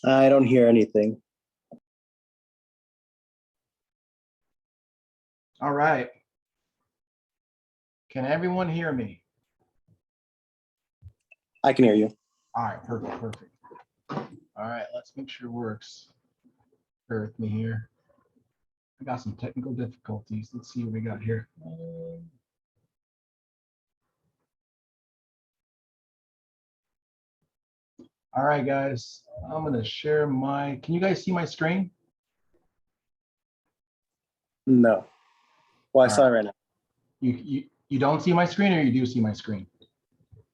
I don't hear anything. All right. Can everyone hear me? I can hear you. All right, perfect, perfect. All right, let's make sure it works. Bear with me here. I got some technical difficulties. Let's see what we got here. All right, guys, I'm gonna share my, can you guys see my screen? No. Well, I saw it right now. You don't see my screen, or you do see my screen?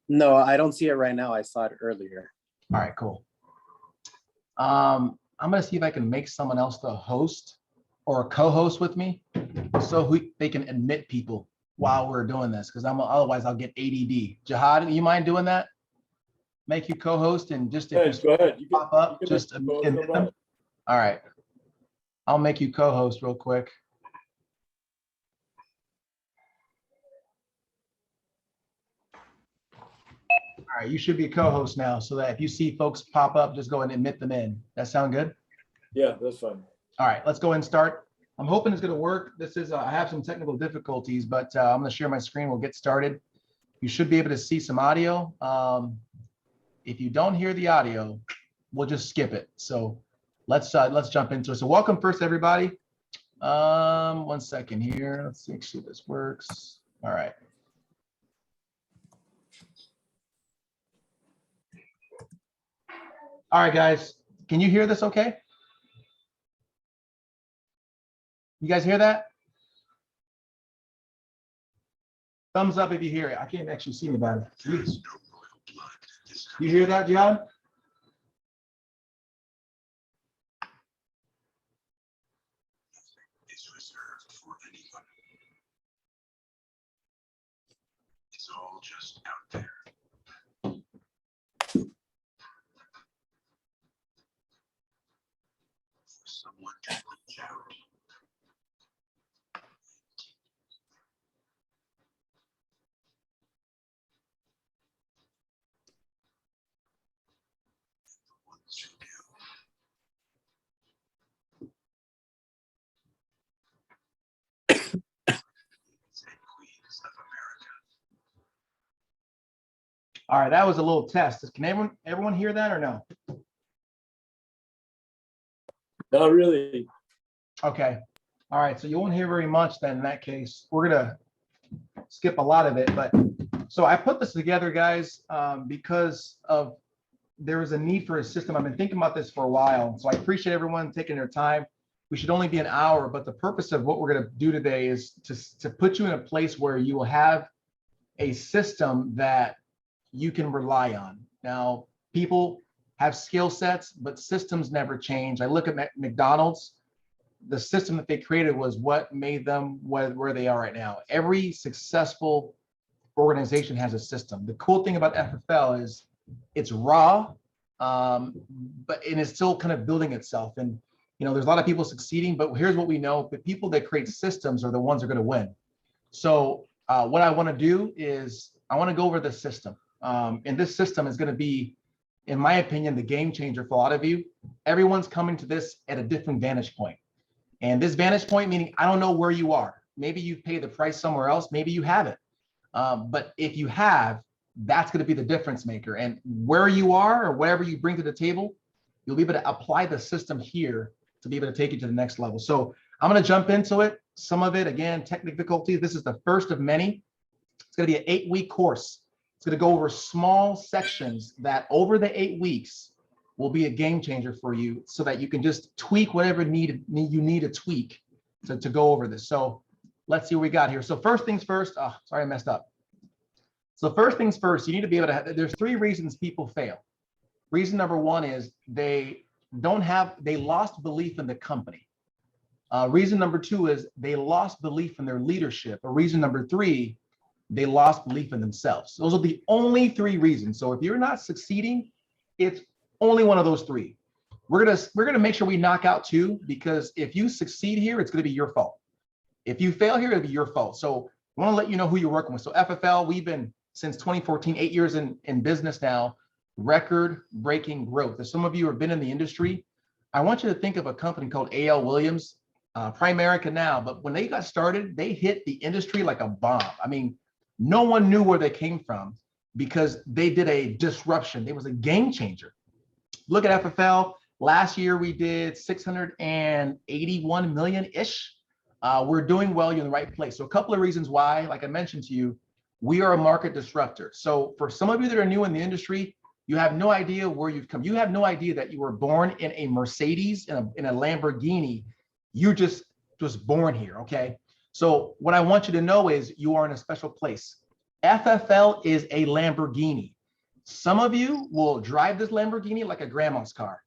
No, I don't see it right now. I saw it earlier. All right, cool. I'm gonna see if I can make someone else the host or a co-host with me, so they can admit people while we're doing this, because otherwise I'll get ADD. Jihad, you mind doing that? Make you co-host, and just if Go ahead. you pop up, just admit them. All right, I'll make you co-host real quick. All right, you should be a co-host now, so that if you see folks pop up, just go and admit them in. That sound good? Yeah, that's fine. All right, let's go ahead and start. I'm hoping it's going to work. This is, I have some technical difficulties, but I'm going to share my screen. We'll get started. You should be able to see some audio. If you don't hear the audio, we'll just skip it. So let's jump into it. So welcome first, everybody. 1 second here. Let's make sure this works. All right. All right, guys, can you hear this okay? You guys hear that? Thumbs up if you hear it. I can't actually see anybody. Jeez. You hear that, John? Is reserved for anyone. It's all just out there. For someone to reach out. The ones who do. And queens of America. All right, that was a little test. Can everyone hear that or no? Not really. Okay. All right, so you won't hear very much then in that case. We're gonna skip a lot of it, but so I put this together, guys, because there was a need for a system. I've been thinking about this for a while, so I appreciate everyone taking their time. We should only be an hour, but the purpose of what we're gonna do today is to put you in a place where you will have a system that you can rely on. Now, people have skill sets, but systems never change. I look at McDonald's. The system that they created was what made them where they are right now. Every successful organization has a system. The cool thing about FFL is it's raw, but it's still kind of building itself. And there's a lot of people succeeding, but here's what we know: the people that create systems are the ones that are going to win. So what I want to do is I want to go over the system, and this system is going to be, in my opinion, the game changer for a lot of you. Everyone's coming to this at a different vantage point. And this vantage point, meaning I don't know where you are. Maybe you've paid the price somewhere else. Maybe you haven't. But if you have, that's going to be the difference maker. And where you are or whatever you bring to the table, you'll be able to apply the system here to be able to take it to the next level. So I'm going to jump into it. Some of it, again, technical difficulties. This is the first of many. It's going to be an 8-week course. It's going to go over small sections that over the 8 weeks will be a game changer for you, so that you can just tweak whatever you need to tweak to go over this. So let's see what we got here. So first things first, sorry, I messed up. So first things first, you need to be able to there's 3 reasons people fail. Reason number 1 is they lost belief in the company. Reason number 2 is they lost belief in their leadership. Or reason number 3, they lost belief in themselves. Those are the only 3 reasons. So if you're not succeeding, it's only one of those 3. We're gonna make sure we knock out 2, because if you succeed here, it's gonna be your fault. If you fail here, it'll be your fault. So I want to let you know who you're working with. So FFL, we've been since 2014, 8 years in business now, record-breaking growth. As some of you have been in the industry, I want you to think of a company called A.L. Williams, Primerica now, but when they got started, they hit the industry like a bomb. I mean, no one knew where they came from because they did a disruption. It was a game changer. Look at FFL. Last year, we did 681 million-ish. We're doing well, you're in the right place. So a couple of reasons why, like I mentioned to you, we are a market disruptor. So for some of you that are new in the industry, you have no idea where you've come. You have no idea that you were born in a Mercedes, in a Lamborghini. You just born here, okay? So what I want you to know is you are in a special place. FFL is a Lamborghini. Some of you will drive this Lamborghini like a grandma's car,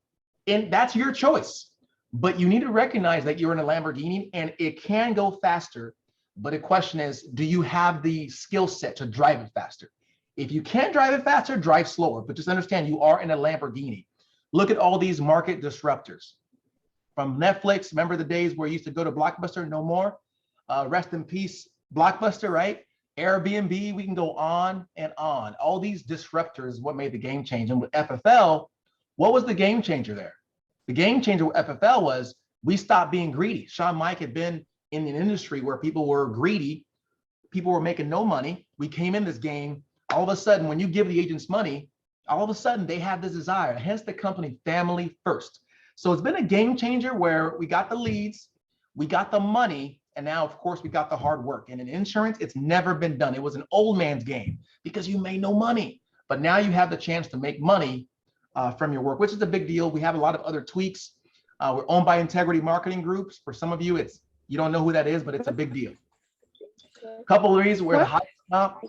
and that's your choice. But you need to recognize that you're in a Lamborghini and it can go faster. But the question is, do you have the skill set to drive it faster? If you can't drive it faster, drive slower. But just understand you are in a Lamborghini. Look at all these market disruptors. From Netflix, remember the days where you used to go to Blockbuster? No more. Rest in peace, Blockbuster, right? Airbnb, we can go on and on. All these disruptors is what made the game change. And with FFL, what was the game changer there? The game changer with FFL was we stopped being greedy. Sean Mike had been in an industry where people were greedy. People were making no money. We came in this game. All of a sudden, when you give the agents money, all of a sudden they have this desire. Hence the company family first. So it's been a game changer where we got the leads, we got the money, and now, of course, we got the hard work. And in insurance, it's never been done. It was an old man's game because you made no money. But now you have the chance to make money from your work, which is a big deal. We have a lot of other tweaks. We're owned by Integrity Marketing Groups. For some of you, you don't know who that is, but it's a big deal. A couple of reasons we're the highest comp.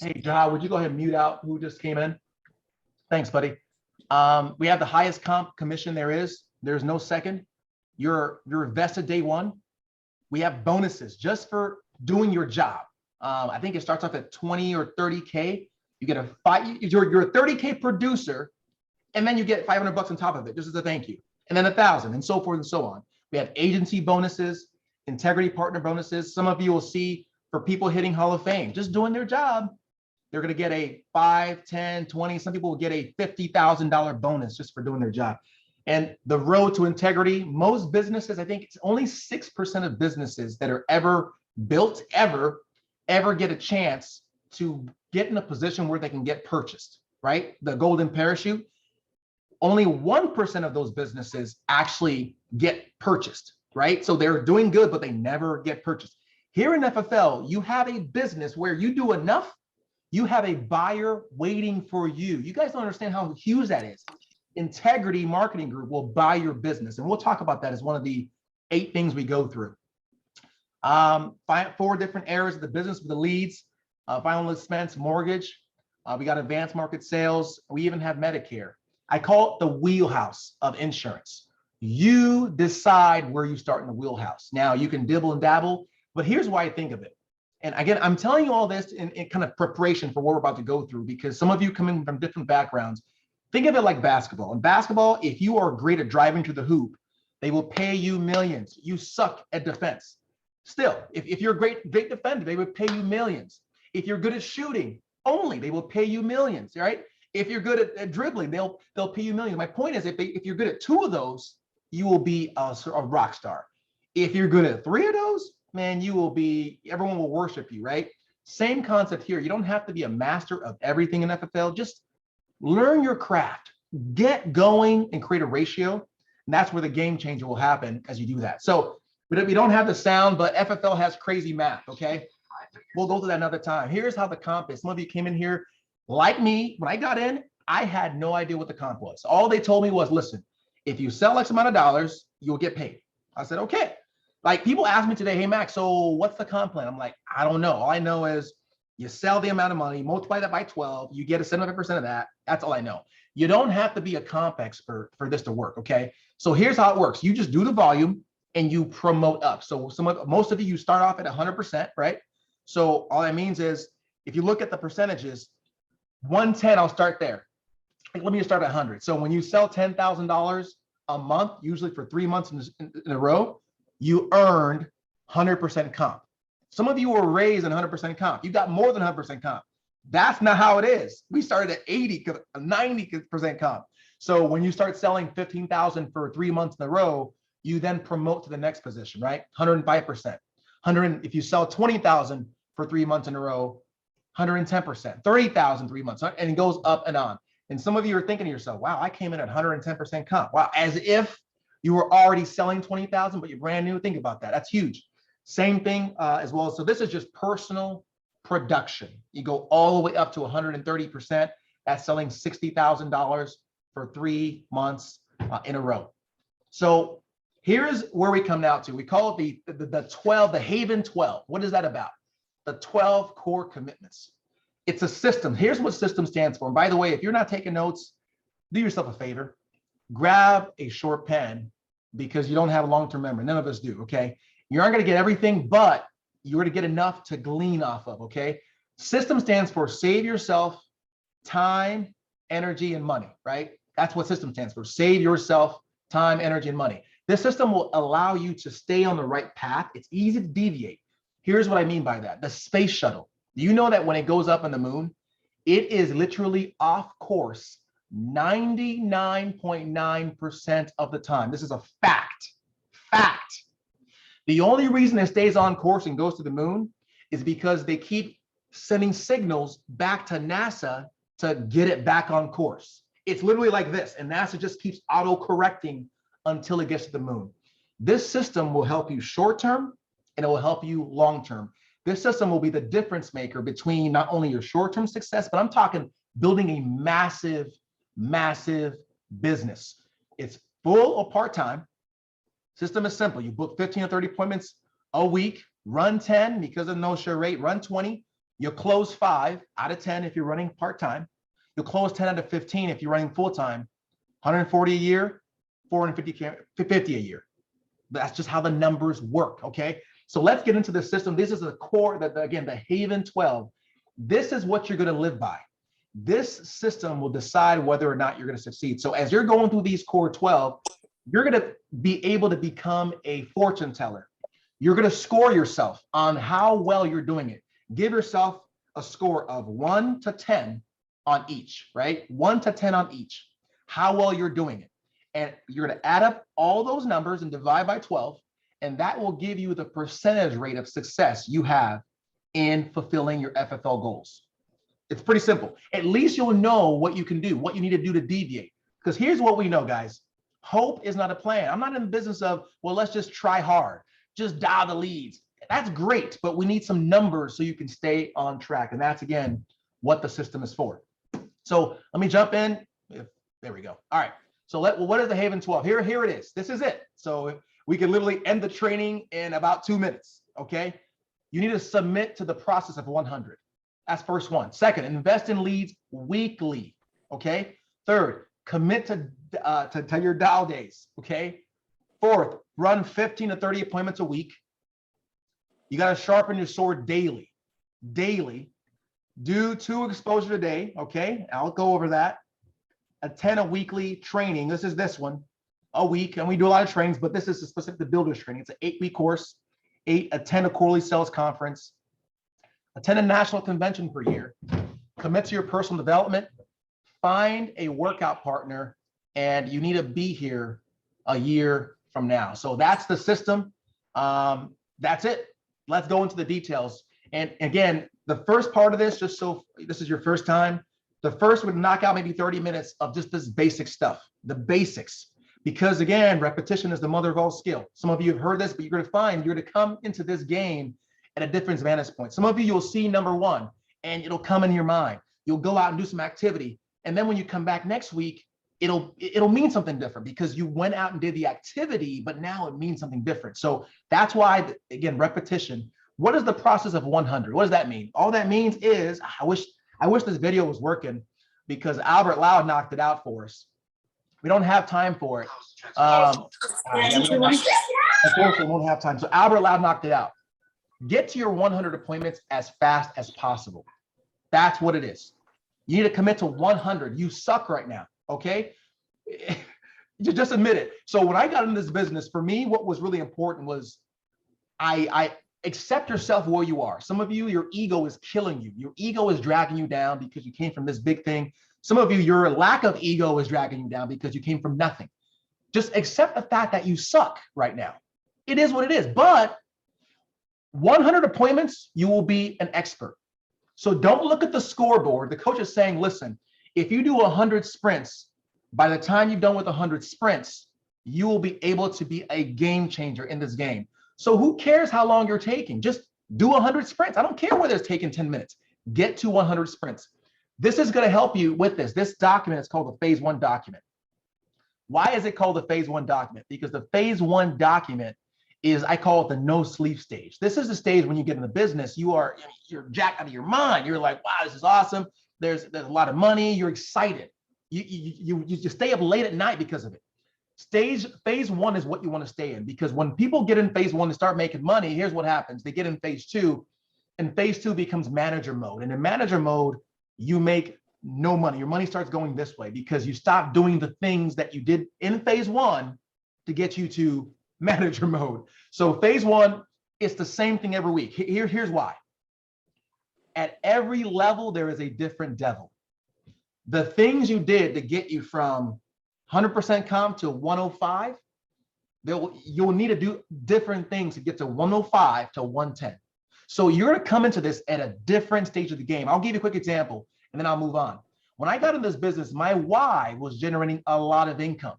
Hey, Jha, would you go ahead and mute out who just came in? Thanks, buddy. We have the highest comp commission there is. There's no second. You're vested day one. We have bonuses just for doing your job. I think it starts off at 20 or 30K. You get you're a 30K producer, and then you get $500 on top of it, just as a thank you. And then 1,000 and so forth and so on. We have agency bonuses, integrity partner bonuses. Some of you will see for people hitting Hall of Fame, just doing their job, they're going to get a 5, 10, 20. Some people will get a $50,000 bonus just for doing their job. And the road to integrity, most businesses, I think it's only 6% of businesses that are ever built, ever get a chance to get in a position where they can get purchased, right? The golden parachute. Only 1% of those businesses actually get purchased, right? So they're doing good, but they never get purchased. Here in FFL, you have a business where you do enough, you have a buyer waiting for you. You guys don't understand how huge that is. Integrity Marketing Group will buy your business. And we'll talk about that as one of the 8 things we go through. 4 different areas of the business with the leads, final expense, mortgage. We got advanced market sales. We even have Medicare. I call it the wheelhouse of insurance. You decide where you start in the wheelhouse. Now you can dibble and dabble, but here's why I think of it. And again, I'm telling you all this in kind of preparation for what we're about to go through, because some of you come in from different backgrounds. Think of it like basketball. In basketball, if you are great at driving to the hoop, they will pay you millions. You suck at defense. Still, if you're a great defender, they would pay you millions. If you're good at shooting, only they will pay you millions, right? If you're good at dribbling, they'll pay you millions. My point is, if you're good at 2 of those, you will be a rock star. If you're good at 3 of those, man, everyone will worship you, right? Same concept here. You don't have to be a master of everything in FFL. Just learn your craft, get going and create a ratio. And that's where the game changer will happen as you do that. So we don't have the sound, but FFL has crazy math, okay? We'll go through that another time. Here's how the comp is. Some of you came in here, like me, when I got in, I had no idea what the comp was. All they told me was, listen, if you sell X amount of dollars, you'll get paid. I said, okay. Like people ask me today, hey, Max, so what's the comp plan? I'm like, I don't know. All I know is you sell the amount of money, multiply that by 12, you get a 75% of that. That's all I know. You don't have to be a comp expert for this to work, okay? So here's how it works. You just do the volume and you promote up. So most of you start off at 100%, right? So all that means is if you look at the percentages, 110, I'll start there. let me just start at 100. So when you sell $10,000 a month, usually for 3 months in a row, you earned 100% comp. Some of you were raised in 100% comp. You got more than 100% comp. That's not how it is. We started at 80, 90% comp. So when you start selling 15,000 for 3 months in a row, you then promote to the next position, right? 105%. If you sell 20,000 for 3 months in a row, 110%, 30,000 3 months, and it goes up and on. And some of you are thinking to yourself, wow, I came in at 110% comp. Wow, as if you were already selling 20,000, but you're brand new. Think about that. That's huge. Same thing as well. So this is just personal production. You go all the way up to 130%. That's selling $60,000 for 3 months in a row. So here's where we come now to. We call it the 12, the Haven 12. What is that about? The 12 core commitments. It's a system. Here's what system stands for. And by the way, if you're not taking notes, do yourself a favor. Grab a short pen because you don't have a long-term memory. None of us do, okay? You aren't going to get everything, but you're going to get enough to glean off of, okay? System stands for save yourself time, energy, and money, right? That's what system stands for. Save yourself time, energy, and money. This system will allow you to stay on the right path. It's easy to deviate. Here's what I mean by that. The space shuttle. Do you know that when it goes up on the moon, it is literally off course 99.9% of the time? This is a fact. Fact. The only reason it stays on course and goes to the moon is because they keep sending signals back to NASA to get it back on course. It's literally like this, and NASA just keeps auto-correcting until it gets to the moon. This system will help you short-term, and it will help you long-term. This system will be the difference maker between not only your short-term success, but I'm talking building a massive, massive business. It's full or part-time. System is simple. You book 15 or 30 appointments a week, run 10 because of no-show rate, run 20. You'll close 5 out of 10 if you're running part-time. You'll close 10 out of 15 if you're running full-time. 140 a year, 450 a year. That's just how the numbers work, okay? So let's get into the system. This is the core, again, the Haven 12. This is what you're going to live by. This system will decide whether or not you're going to succeed. So as you're going through these core 12, you're going to be able to become a fortune teller. You're going to score yourself on how well you're doing it. Give yourself a score of 1 to 10 on each, right? 1 to 10 on each, how well you're doing it. And you're going to add up all those numbers and divide by 12. And that will give you the percentage rate of success you have in fulfilling your FFL goals. It's pretty simple. At least you'll know what you can do, what you need to do to deviate. Because here's what we know, guys. Hope is not a plan. I'm not in the business of, well, let's just try hard. Just dial the leads. That's great, but we need some numbers so you can stay on track. And that's, again, what the system is for. So let me jump in. There we go. All right. So what is the Haven 12? Here it is. This is it. So we can literally end the training in about 2 minutes, okay? You need to submit to the process of 100. That's first one. Second, invest in leads weekly, okay? Third, commit to your dial days, okay? Fourth, run 15 to 30 appointments a week. You got to sharpen your sword daily. Do 2 exposures a day, okay? I'll go over that. Attend a weekly training. This is this one. A week, and we do a lot of trainings, but this is specific to builders training. It's an 8-week course. Attend a quarterly sales conference. Attend a national convention per year. Commit to your personal development. Find a workout partner, and you need to be here a year from now. So that's the system. That's it. Let's go into the details. And again, the first part of this, just so this is your first time, the first would knock out maybe 30 minutes of just this basic stuff, the basics. Because again, repetition is the mother of all skill. Some of you have heard this, but you're going to find you're going to come into this game at a different vantage point. Some of you, you'll see number 1 and it'll come in your mind. You'll go out and do some activity. And then when you come back next week, it'll mean something different because you went out and did the activity, but now it means something different. So that's why, again, repetition. What is the process of 100? What does that mean? All that means is, I wish this video was working because Albert Loud knocked it out for us. We don't have time for it. Unfortunately, we won't have time. So Albert Loud knocked it out. Get to your 100 appointments as fast as possible. That's what it is. You need to commit to 100. You suck right now, okay? You just admit it. So when I got into this business, for me, what was really important was I accept yourself where you are. Some of you, your ego is killing you. Your ego is dragging you down because you came from this big thing. Some of you, your lack of ego is dragging you down because you came from nothing. Just accept the fact that you suck right now. It is what it is. But 100 appointments, you will be an expert. So don't look at the scoreboard. The coach is saying, listen, if you do 100 sprints, by the time you're done with 100 sprints, you will be able to be a game changer in this game. So who cares how long you're taking? Just do 100 sprints. I don't care whether it's taking 10 minutes. Get to 100 sprints. This is going to help you with this. This document is called the phase 1 document. Why is it called the phase 1 document? Because the phase 1 document is, I call it the no sleep stage. This is the stage when you get in the business, you're jacked out of your mind. You're like, wow, this is awesome. There's a lot of money. You're excited. You just stay up late at night because of it. Phase 1 is what you want to stay in, because when people get in phase 1 and start making money, here's what happens. They get in phase 2, and phase 2 becomes manager mode. And in manager mode, you make no money. Your money starts going this way because you stop doing the things that you did in phase 1 to get you to manager mode. So phase 1, it's the same thing every week. Here's why. At every level, there is a different devil. The things you did to get you from 100% comp to 105, you'll need to do different things to get to 105 to 110. So you're going to come into this at a different stage of the game. I'll give you a quick example, and then I'll move on. When I got in this business, my why was generating a lot of income.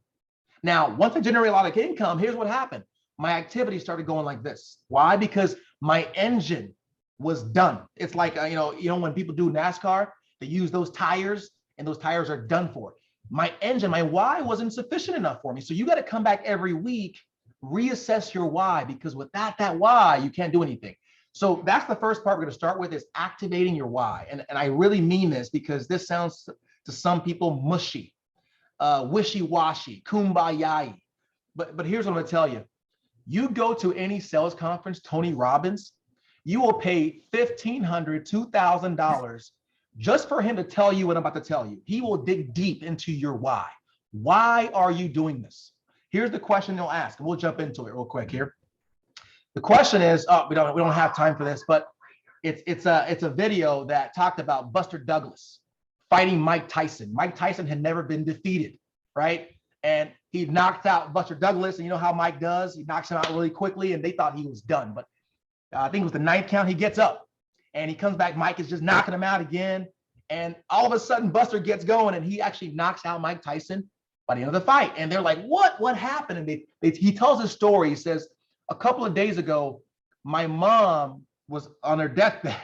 Now, once I generate a lot of income, here's what happened. My activity started going like this. Why? Because my engine was done. It's like, when people do NASCAR, they use those tires, and those tires are done for. My engine, my why wasn't sufficient enough for me. So you got to come back every week, reassess your why, because without that why, you can't do anything. So that's the first part we're going to start with, is activating your why. And I really mean this because this sounds to some people mushy, wishy-washy, kumbaya. But here's what I'm going to tell you. You go to any sales conference, Tony Robbins, you will pay $1,500, $2,000 just for him to tell you what I'm about to tell you. He will dig deep into your why. Why are you doing this? Here's the question they'll ask, and we'll jump into it real quick here. The question is, we don't have time for this, but it's a video that talked about Buster Douglas fighting Mike Tyson. Mike Tyson had never been defeated, right? And he knocked out Buster Douglas, and you know how Mike does. He knocks him out really quickly, and they thought he was done. But I think it was the 9th count. He gets up, and he comes back. Mike is just knocking him out again. And all of a sudden, Buster gets going, and he actually knocks out Mike Tyson by the end of the fight. And they're like, what happened? And he tells his story. He says, a couple of days ago, my mom was on her deathbed.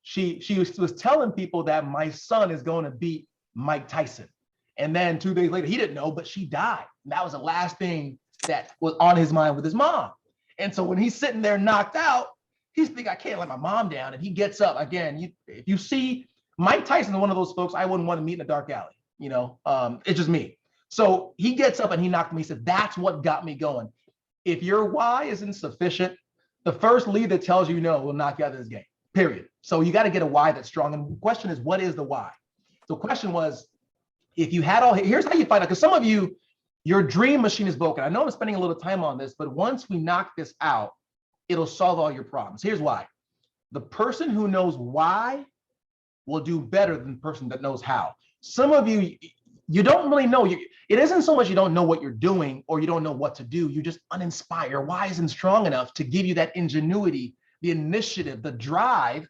She was telling people that my son is going to beat Mike Tyson. And then 2 days later, he didn't know, but she died. And that was the last thing that was on his mind with his mom. And so when he's sitting there knocked out, he's thinking, I can't let my mom down. And he gets up again. If you see Mike Tyson, one of those folks I wouldn't want to meet in a dark alley. It's just me. So he gets up and he knocked me. He said, that's what got me going. If your why isn't sufficient, the first lead that tells you no will knock you out of this game, period. So you got to get a why that's strong. And the question is, what is the why? So the question was, if you had here's how you find out, because some of you, your dream machine is broken. I know I'm spending a little time on this, but once we knock this out, it'll solve all your problems. Here's why. The person who knows why will do better than the person that knows how. Some of you, you don't really know. It isn't so much you don't know what you're doing or you don't know what to do. You're just uninspired. Your why isn't strong enough to give you that ingenuity, the initiative, the drive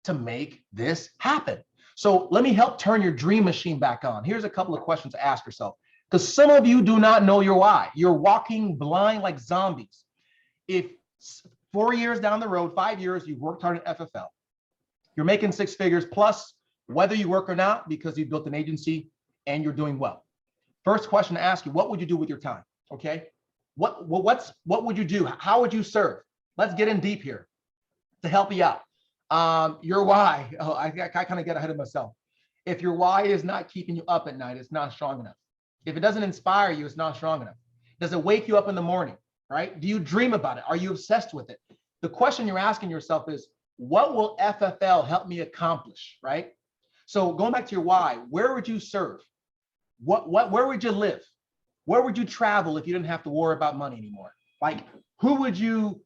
to make this happen. So let me help turn your dream machine back on. Here's a couple of questions to ask yourself, because some of you do not know your why. You're walking blind like zombies. If 4 years down the road, 5 years, you've worked hard at FFL, you're making 6 figures plus, whether you work or not, because you built an agency and you're doing well. First question to ask you, what would you do with your time? Okay. What would you do? How would you serve? Let's get in deep here to help you out. Your why. Oh, I kind of get ahead of myself. If your why is not keeping you up at night, it's not strong enough. If it doesn't inspire you, it's not strong enough. Does it wake you up in the morning, right? Do you dream about it? Are you obsessed with it? The question you're asking yourself is, what will FFL help me accomplish, right? So going back to your why, where would you serve? Where would you live? Where would you travel if you didn't have to worry about money anymore? Like, who would you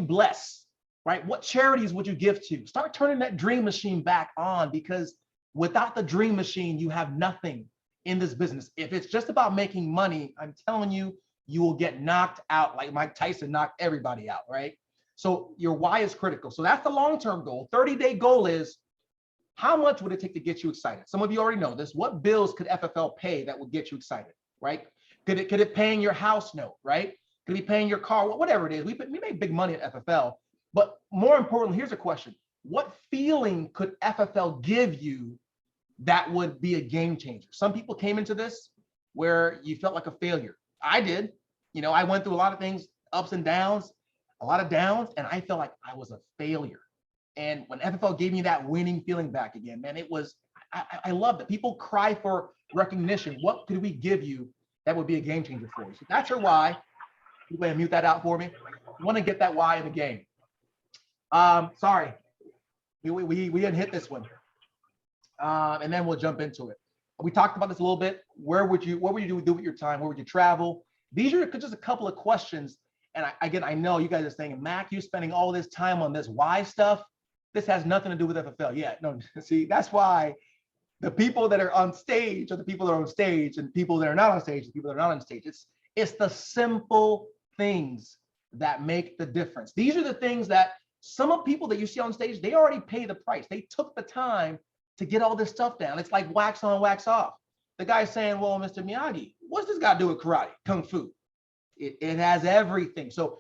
bless, right? What charities would you give to? Start turning that dream machine back on, because without the dream machine, you have nothing in this business. If it's just about making money, I'm telling you, you will get knocked out like Mike Tyson knocked everybody out, right? So your why is critical. So that's the long-term goal. 30-day goal is, how much would it take to get you excited? Some of you already know this. What bills could FFL pay that would get you excited, right? Could it paying your house note, right? Could it be paying your car, whatever it is. We make big money at FFL, but more importantly, here's a question. What feeling could FFL give you that would be a game changer? Some people came into this where you felt like a failure. I did. You know, I went through a lot of things, ups and downs, a lot of downs, and I felt like I was a failure. And when FFL gave me that winning feeling back again, man, it was, I loved it. People cry for recognition. What could we give you that would be a game changer for you? So that's your why. You go ahead and mute that out for me. You want to get that why in the game. Sorry, we didn't hit this one. And then we'll jump into it. We talked about this a little bit. What would you do with your time? Where would you travel? These are just a couple of questions. And I know you guys are saying, Mac, you're spending all this time on this why stuff. This has nothing to do with FFL. Yeah, no, see, that's why the people that are on stage are the people that are on stage, and people that are not on stage, the people that are not on stage. It's the simple things that make the difference. These are the things that some of people that you see on stage, they already pay the price. They took the time to get all this stuff down. It's like wax on, wax off. The guy's saying, well, Mr. Miyagi, what's this got to do with karate, kung fu? It has everything. So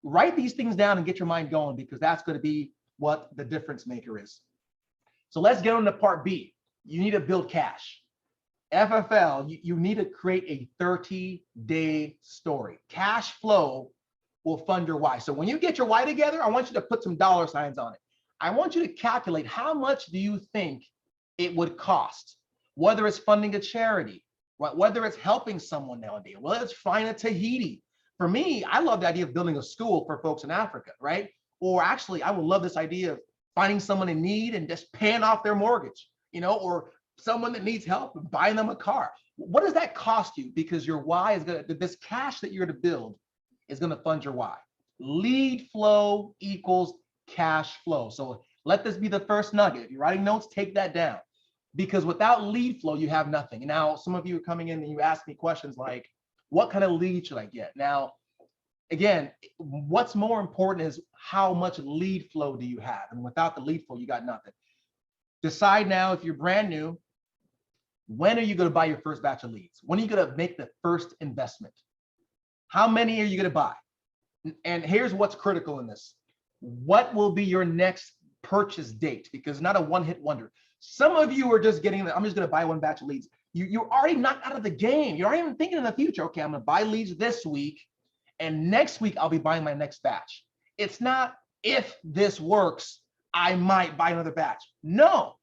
write these things down and get your mind going, because that's going to be what the difference maker is. So let's get on to part B. You need to build cash. FFL, you need to create a 30-day story. Cash flow will fund your why. So when you get your why together, I want you to put some dollar signs on it. I want you to calculate, how much do you think it would cost, whether it's funding a charity, whether it's helping someone nowadays, whether it's flying to Tahiti. For me, I love the idea of building a school for folks in Africa, right? Or actually, I would love this idea of finding someone in need and just paying off their mortgage, you know, or someone that needs help and buying them a car. What does that cost you? Because your why is going to, this cash that you're going to build is going to fund your why. Lead flow equals cash flow. So let this be the first nugget. If you're writing notes, take that down, because without lead flow, you have nothing. And now some of you are coming in and you ask me questions like, what kind of lead should I get? Now, again, what's more important is how much lead flow do you have? And without the lead flow, you got nothing. Decide now, if you're brand new, when are you going to buy your first batch of leads? When are you going to make the first investment? How many are you going to buy? And here's what's critical in this. What will be your next purchase date? Because it's not a one-hit wonder. Some of you are just getting, I'm just going to buy one batch of leads. You're already knocked out of the game. You're not even thinking in the future. Okay, I'm going to buy leads this week, and next week I'll be buying my next batch. It's not, if this works, I might buy another batch. No,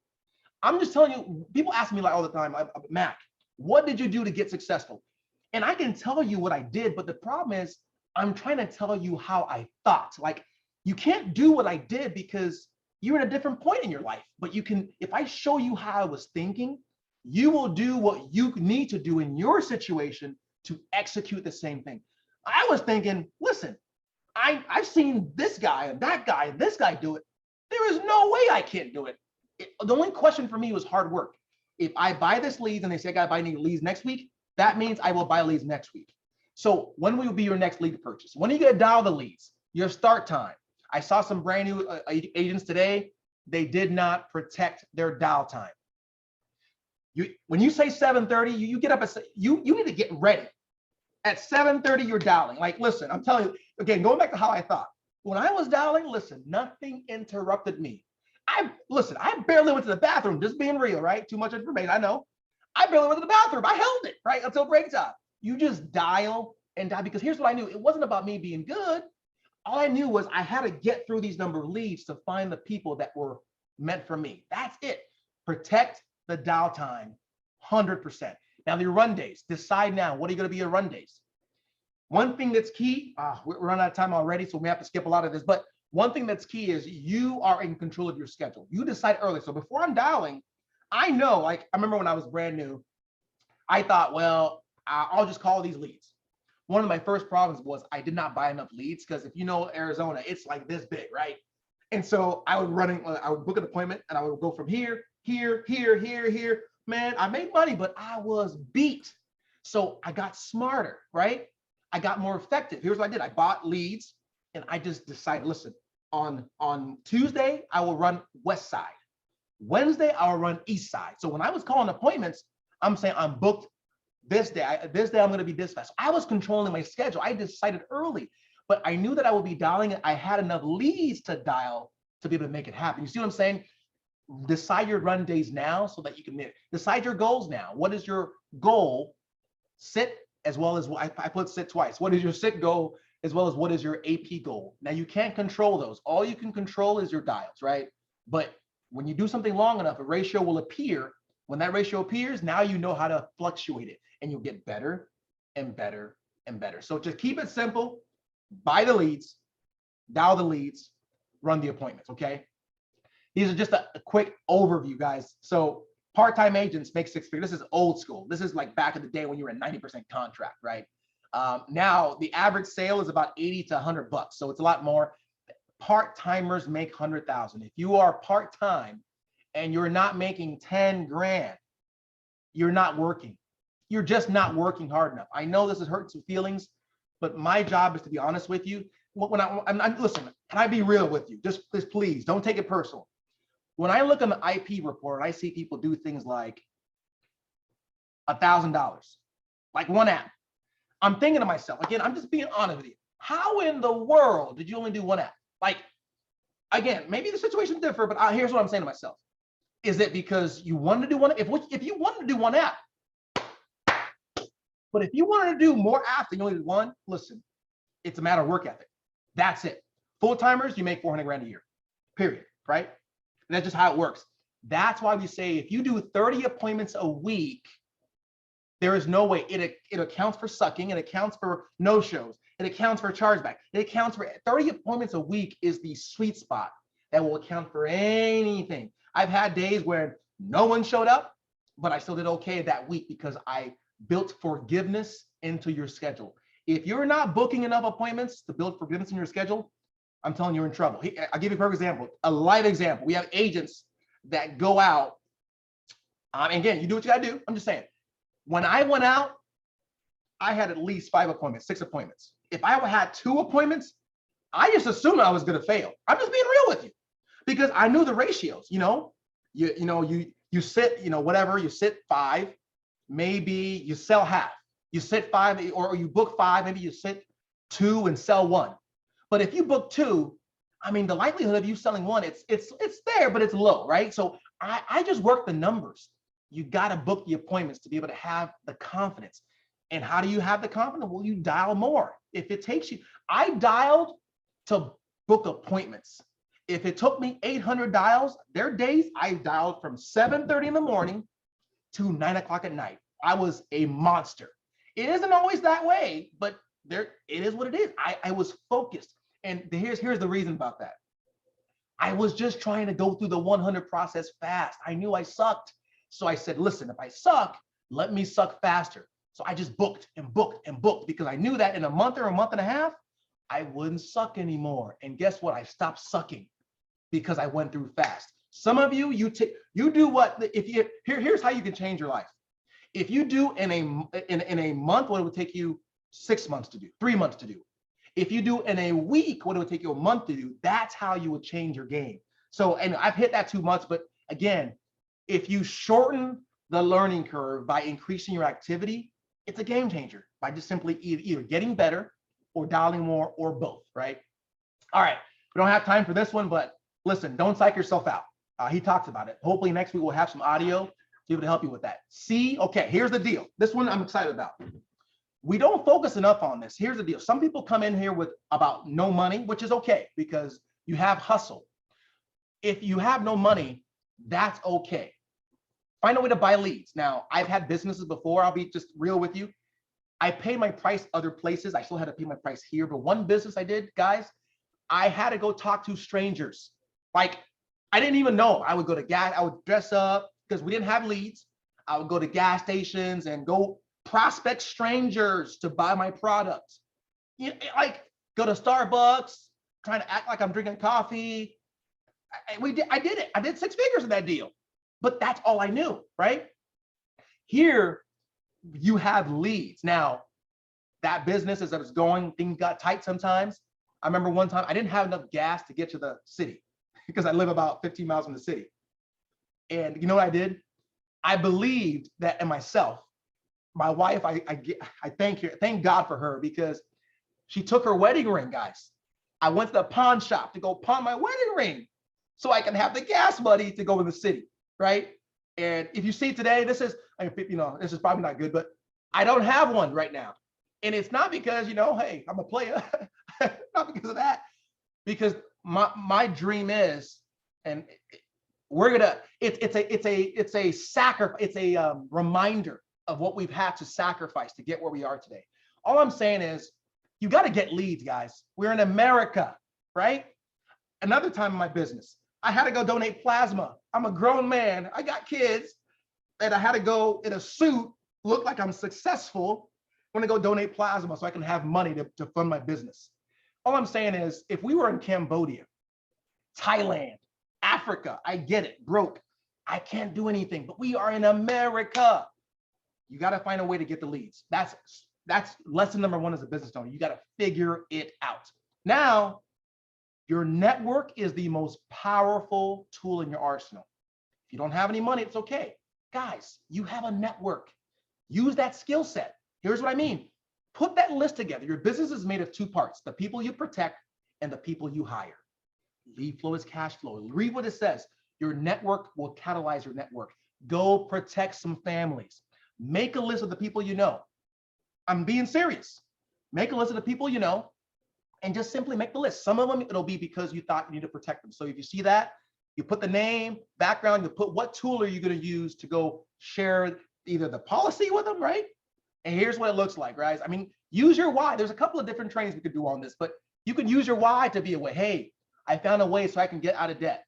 I'm just telling you, people ask me like all the time, Mac, what did you do to get successful? And I can tell you what I did, but the problem is I'm trying to tell you how I thought. Like, you can't do what I did because you're in a different point in your life, but you can, if I show you how I was thinking, you will do what you need to do in your situation to execute the same thing. I was thinking, listen, I've seen this guy and that guy and this guy do it. There is no way I can't do it. The only question for me was hard work. If I buy this leads and they say I got to buy any leads next week, that means I will buy leads next week. So when will be your next lead purchase? When are you going to dial the leads? Your start time. I saw some brand new agents today. They did not protect their dial time. When you say 7:30, you get up at, you need to get ready. At 7:30, you're dialing. Like, listen, I'm telling you, again, going back to how I thought. When I was dialing, listen, nothing interrupted me. I barely went to the bathroom, just being real, right? Too much information, I know. I barely went to the bathroom. I held it, right, until break time. You just dial and dial, because here's what I knew. It wasn't about me being good. All I knew was I had to get through these number of leads to find the people that were meant for me. That's it. Protect the dial time, 100%. Now, your run days. Decide now, what are you going to be your run days? One thing that's key, we're running out of time already, so we have to skip a lot of this, but one thing that's key is you are in control of your schedule. You decide early. So before I'm dialing, I know, like, I remember when I was brand new, I thought, well, I'll just call these leads. One of my first problems was I did not buy enough leads because if you know Arizona, it's like this big, right? And so I would book an appointment and I would go from here, here, here, here, here. Man, I made money, but I was beat. So I got smarter, right? I got more effective. Here's what I did. I bought leads and I just decided, listen, on Tuesday, I will run West Side. Wednesday, I'll run East Side. So when I was calling appointments, I'm saying I'm booked this day. This day I'm going to be this fast. I was controlling my schedule. I decided early, but I knew that I would be dialing it. I had enough leads to dial to be able to make it happen. You see what I'm saying? Decide your run days now so that you can decide your goals now. What is your goal? Sit as well as I put sit twice. What is your sit goal as well as what is your AP goal? Now you can't control those. All you can control is your dials, right? But when you do something long enough, a ratio will appear. When that ratio appears, now you know how to fluctuate it and you'll get better and better and better. So just keep it simple. Buy the leads, dial the leads, run the appointments, okay? These are just a quick overview, guys. So part-time agents make six figures. This is old school. This is like back in the day when you were at 90% contract, right? Now the average sale is about 80 to 100 bucks. So it's a lot more. Part-timers make 100,000. If you are part-time and you're not making 10 grand, you're not working. You're just not working hard enough. I know this is hurting some feelings, but my job is to be honest with you. When I'm listen, can I be real with you? Just please don't take it personal. When I look on the IP report, I see people do things like $1,000, like one app. I'm thinking to myself, again, I'm just being honest with you. How in the world did you only do one app? Like, again, maybe the situation's different, but here's what I'm saying to myself. Is it because you wanted to do one? If you wanted to do one app, but if you wanted to do more apps than you only did one, listen, it's a matter of work ethic. That's it. Full-timers, you make 400 grand a year, period, right? And that's just how it works. That's why we say if you do 30 appointments a week, there is no way. It accounts for sucking. It accounts for no-shows. It accounts for chargeback. It accounts for 30 appointments a week is the sweet spot that will account for anything. I've had days where no one showed up, but I still did okay that week because I built forgiveness into your schedule. If you're not booking enough appointments to build forgiveness in your schedule, I'm telling you, you're in trouble. I'll give you a perfect example, a live example. We have agents that go out. And again, you do what you gotta do. I'm just saying, when I went out, I had at least 5 appointments, 6 appointments. If I had 2 appointments, I just assumed I was gonna fail. I'm just being real with you because I knew the ratios. You sit, whatever, you sit 5, maybe you sell half. You sit 5, or you book 5, maybe you sit 2 and sell 1. But if you book 2, I mean, the likelihood of you selling 1, it's there, but it's low, right? So I just work the numbers. You got to book the appointments to be able to have the confidence. And how do you have the confidence? Well, you dial more. If it takes you, I dialed to book appointments. If it took me 800 dials, there are days I dialed from 7:30 in the morning to 9 o'clock at night. I was a monster. It isn't always that way, but it is what it is. I was focused. And here's the reason about that. I was just trying to go through the 100 process fast. I knew I sucked. So I said, listen, if I suck, let me suck faster. So I just booked and booked and booked because I knew that in a month or a month and a half, I wouldn't suck anymore. And guess what? I stopped sucking because I went through fast. Some of you, you do what, here's how you can change your life. If you do in a month, what it would take you 6 months to do, 3 months to do. If you do in a week, what it would take you a month to do, that's how you would change your game. So, and I've hit that too much, but again, if you shorten the learning curve by increasing your activity, it's a game changer by just simply either getting better or dialing more or both, right? All right, we don't have time for this one, but listen, don't psych yourself out. He talks about it. Hopefully next week we'll have some audio to be able to help you with that. Okay, here's the deal. This one I'm excited about. We don't focus enough on this. Here's the deal. Some people come in here with about no money, which is okay because you have hustle. If you have no money, that's okay. Find a way to buy leads. Now, I've had businesses before. I'll be just real with you. I paid my price other places. I still had to pay my price here. But one business I did, guys, I had to go talk to strangers. Like, I didn't even know. I would go to gas. I would dress up. because we didn't have leads. I would go to gas stations and go prospect strangers to buy my products. You know, like go to Starbucks, trying to act like I'm drinking coffee. I did it. I did 6 figures in that deal, but that's all I knew, right? Here, you have leads. Now, that business, as I was going, things got tight sometimes. I remember one time I didn't have enough gas to get to the city because I live about 15 miles from the city. And you know what I did? I believed that in myself. My wife, I thank God for her, because she took her wedding ring, guys. I went to the pawn shop to go pawn my wedding ring so I can have the gas money to go to the city, right? And if you see today, this is, this is probably not good, but I don't have one right now. And it's not because, hey, I'm a player, not because of that, because my dream is, and we're gonna, it's a sacrifice, it's a reminder of what we've had to sacrifice to get where we are today. All I'm saying is, you got to get leads, guys. We're in America, right? Another time in my business, I had to go donate plasma. I'm a grown man. I got kids, and I had to go in a suit, look like I'm successful. I'm gonna go donate plasma so I can have money to fund my business. All I'm saying is, if we were in Cambodia, Thailand, Africa, I get it, broke. I can't do anything, but we are in America. You got to find a way to get the leads. That's lesson number 1 as a business owner. You got to figure it out. Now, your network is the most powerful tool in your arsenal. If you don't have any money, it's okay. Guys, you have a network. Use that skill set. Here's what I mean. Put that list together. Your business is made of 2 parts, the people you protect and the people you hire. Lead flow is cash flow. Read what it says. Your network will catalyze your network. Go protect some families. Make a list of the people you know. I'm being serious. Make a list of the people you know, and just simply make the list. Some of them, it'll be because you thought you need to protect them. So if you see that, you put the name, background, you put what tool are you going to use to go share either the policy with them, right? And here's what it looks like, guys. I mean, use your why. There's a couple of different trainings we could do on this, but you can use your why to be a way. Hey, I found a way so I can get out of debt.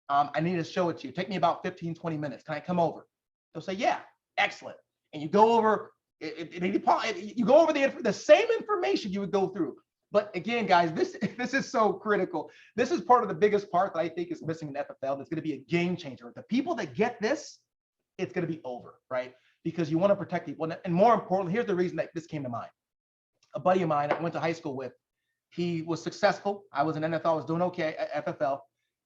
I need to show it to you. Take me about 15, 20 minutes. Can I come over? They'll say, yeah, excellent. And you go over, you go over the same information you would go through. But again, guys, this is so critical. This is part of the biggest part that I think is missing in FFL. That's going to be a game changer. The people that get this, it's going to be over, right? Because you want to protect people. And more importantly, here's the reason that this came to mind. A buddy of mine I went to high school with, he was successful. I was in NFL, I was doing okay at FFL.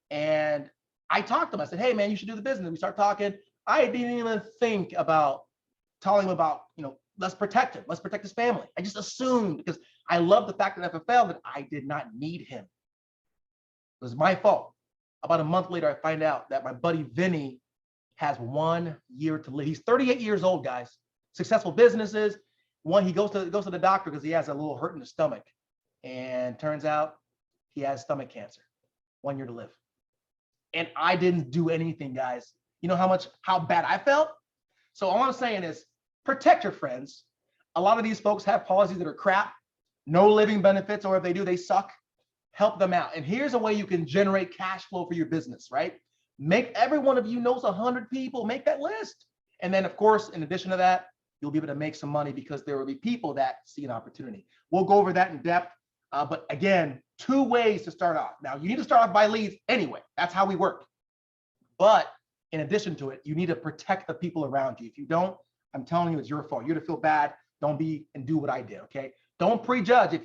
And I talked to him. I said, hey, man, you should do the business. We start talking. I didn't even think about telling him about, let's protect him. Let's protect his family. I just assumed, because I love the fact that FFL that I did not need him. It was my fault. About a month later, I find out that my buddy Vinny has 1 year to live. He's 38 years old, guys. Successful businesses. He goes to the doctor because he has a little hurt in the stomach. And turns out he has stomach cancer. 1 year to live. And I didn't do anything, guys. You know how bad I felt? So all I'm saying is protect your friends. A lot of these folks have policies that are crap, no living benefits, or if they do, they suck. Help them out. And here's a way you can generate cash flow for your business, right? Make every one of you knows 100 people, make that list. And then of course, in addition to that, you'll be able to make some money because there will be people that see an opportunity. We'll go over that in depth. But again, 2 ways to start off. Now, you need to start off by leads anyway. That's how we work. But in addition to it, you need to protect the people around you. If you don't, I'm telling you, it's your fault. You're to feel bad. Don't be and do what I did, okay? Don't prejudge.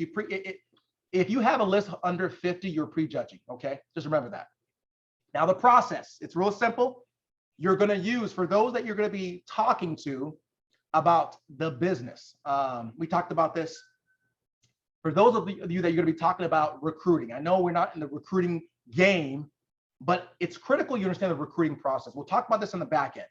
If you have a list under 50, you're prejudging, okay? Just remember that. Now, the process, it's real simple. You're going to use, for those that you're going to be talking to about the business. We talked about this. For those of you that you're going to be talking about recruiting, I know we're not in the recruiting game, but it's critical you understand the recruiting process. We'll talk about this on the back end.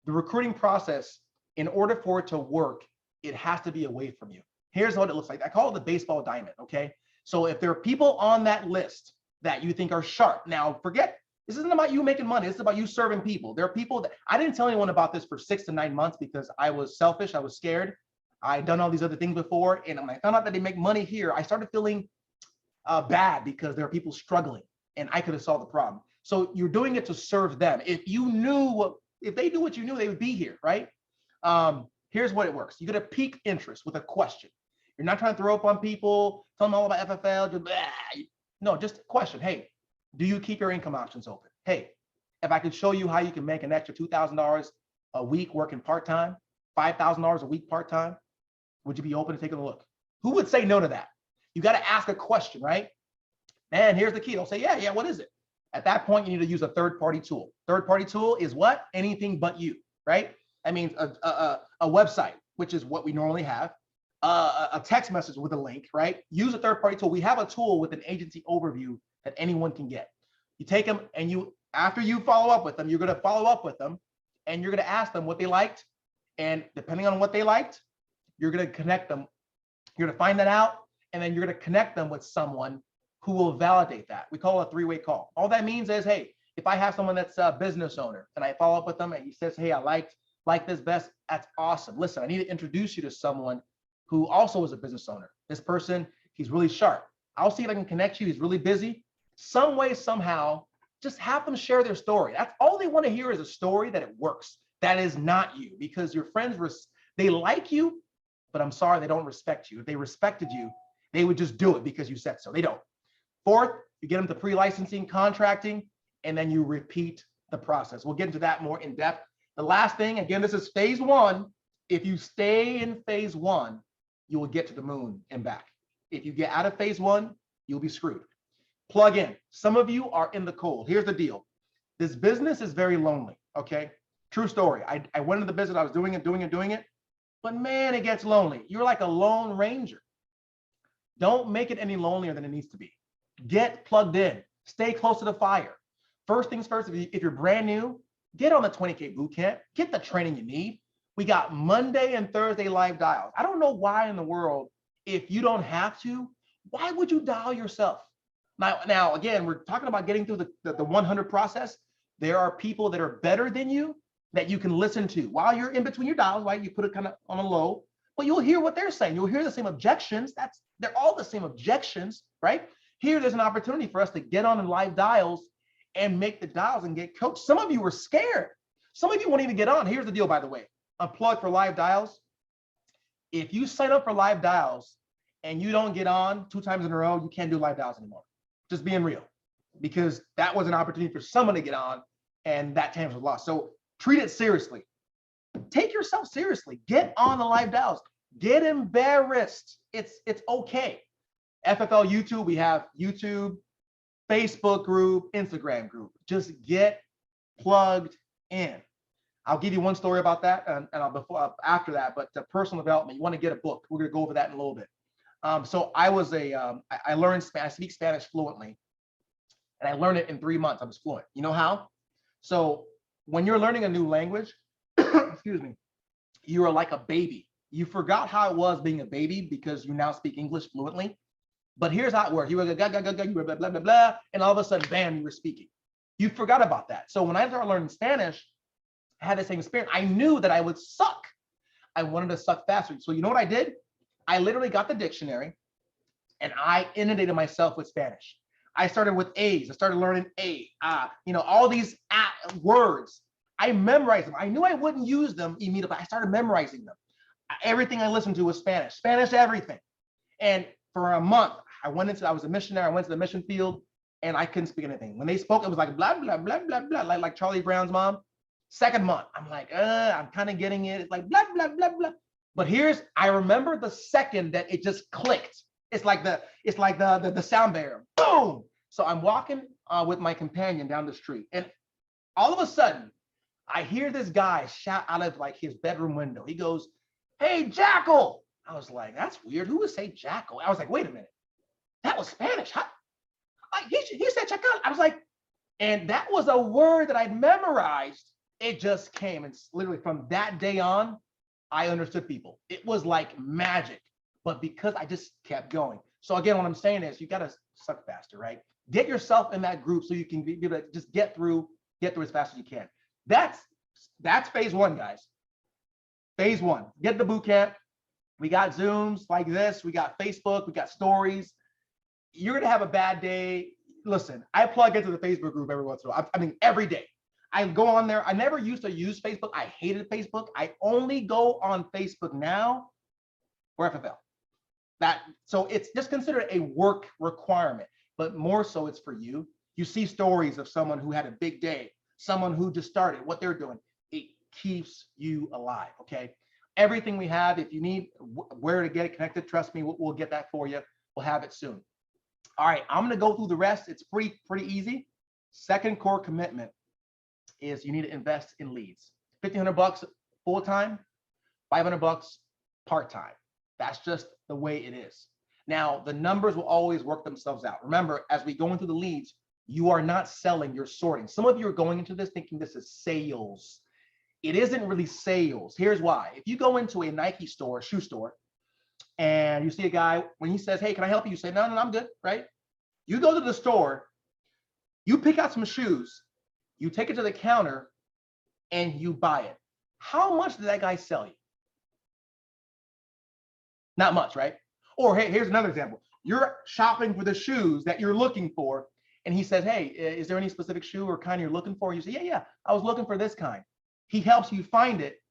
The recruiting process, in order for it to work, it has to be away from you. Here's what it looks like. I call it the baseball diamond, okay? So if there are people on that list that you think are sharp, now forget, this isn't about you making money. This is about you serving people. There are people that, I didn't tell anyone about this for 6 to 9 months because I was selfish, I was scared. I'd done all these other things before. And when I found out that they make money here, I started feeling bad because there are people struggling and I could have solved the problem. So you're doing it to serve them. If you knew if they knew what you knew, they would be here, right? Here's what it works. You're gonna pique interest with a question. You're not trying to throw up on people, tell them all about FFL. No, just a question. Hey, do you keep your income options open? Hey, if I could show you how you can make an extra $2,000 a week working part-time, $5,000 a week part-time, would you be open to taking a look? Who would say no to that? You got to ask a question, right? And here's the key. They'll say, yeah, what is it? At that point, you need to use a third-party tool. Third-party tool is what? Anything but you, right? That means a website, which is what we normally have, a text message with a link, right? Use a third-party tool. We have a tool with an agency overview that anyone can get. You take them and after you follow up with them, you're going to follow up with them and you're going to ask them what they liked. And depending on what they liked, you're going to connect them. You're going to find that out, and then you're going to connect them with someone who will validate that. We call it a three-way call. All that means is, hey, if I have someone that's a business owner and I follow up with them and he says, hey, I like this best, that's awesome. Listen, I need to introduce you to someone who also is a business owner. This person, he's really sharp. I'll see if I can connect you. He's really busy. Some way, somehow, just have them share their story. That's all they want to hear, is a story that it works. That is not you, because your friends, they like you, but I'm sorry, they don't respect you. If they respected you, they would just do it because you said so. They don't. Fourth, you get them to pre-licensing, contracting, and then you repeat the process. We'll get into that more in depth. The last thing, again, this is phase one. If you stay in phase one, you will get to the moon and back. If you get out of phase one, you'll be screwed. Plug in. Some of you are in the cold. Here's the deal. This business is very lonely, okay? True story. I went into the business, I was doing it, but man, it gets lonely. You're like a lone ranger. Don't make it any lonelier than it needs to be. Get plugged in. Stay close to the fire. First things first, if you're brand new, get on the 20K boot camp. Get the training you need. We got Monday and Thursday live dials. I don't know why in the world, if you don't have to, why would you dial yourself? Now, again, we're talking about getting through the 100 process. There are people that are better than you that you can listen to while you're in between your dials, right? You put it kind of on a low, but you'll hear what they're saying. You'll hear the same objections. They're all the same objections, right? Here, there's an opportunity for us to get on in live dials and make the dials and get coached. Some of you were scared. Some of you won't even get on. Here's the deal, by the way. Unplug for live dials. If you sign up for live dials and you don't get on 2 times in a row, you can't do live dials anymore. Just being real, because that was an opportunity for someone to get on and that time was lost. So treat it seriously. Take yourself seriously. Get on the live dials. Get embarrassed. It's okay. FFL YouTube, we have YouTube, Facebook group, Instagram group. Just get plugged in. I'll give you one story about that, and I'll after that. But the personal development, you want to get a book. We're going to go over that in a little bit. So I learned Spanish. I speak Spanish fluently, and I learned it in 3 months. I was fluent. You know how? So when you're learning a new language, excuse me, you are like a baby. You forgot how it was being a baby because you now speak English fluently. But here's how it works. You were you were blah, blah, blah, blah, and all of a sudden, bam, you were speaking. You forgot about that. So when I started learning Spanish, I had the same experience. I knew that I would suck. I wanted to suck faster. So you know what I did? I literally got the dictionary and I inundated myself with Spanish. I started with A's. I started learning all these words. I memorized them. I knew I wouldn't use them immediately. I started memorizing them. Everything I listened to was Spanish, everything. And for a month, I was a missionary. I went to the mission field and I couldn't speak anything. When they spoke, it was like blah, blah, blah, blah, blah, like Charlie Brown's mom. Second month, I'm like, I'm kind of getting it. It's like blah, blah, blah, blah. But I remember the second that it just clicked. It's like the sound barrier, boom. So I'm walking with my companion down the street, and all of a sudden, I hear this guy shout out of like his bedroom window. He goes, "Hey, Jackal!" I was like, "That's weird. Who would say Jackal?" I was like, "Wait a minute, that was Spanish." Huh? He said Jackal. I was like, and that was a word that I'd memorized. It just came, and literally from that day on, I understood people. It was like magic, but because I just kept going. So again, what I'm saying is you got to suck faster, right? Get yourself in that group so you can be able to just get through as fast as you can. That's phase one, guys. Phase one, get the boot camp. We got Zooms like this. We got Facebook. We got stories. You're going to have a bad day. Listen, I plug into the Facebook group every once in a while. I mean, every day. I go on there. I never used to use Facebook. I hated Facebook. I only go on Facebook now for FFL. So it's just considered a work requirement, but more so it's for you. You see stories of someone who had a big day, someone who just started, what they're doing. It keeps you alive, okay? Everything we have, if you need where to get it connected, trust me, we'll get that for you. We'll have it soon. All right, I'm gonna go through the rest. It's pretty easy. Second core commitment is you need to invest in leads. $1,500 full-time, $500 part-time. That's just the way it is. Now, the numbers will always work themselves out. Remember, as we go into the leads, you are not selling, you're sorting. Some of you are going into this thinking this is sales. It isn't really sales. Here's why. If you go into a Nike store, shoe store, and you see a guy, when he says, hey, can I help you? You say, no, I'm good, right? You go to the store, you pick out some shoes, you take it to the counter, and you buy it. How much did that guy sell you? Not much, right? Or hey, here's another example. You're shopping for the shoes that you're looking for, and he says, hey, is there any specific shoe or kind you're looking for? You say, yeah, I was looking for this kind. He helps you find it,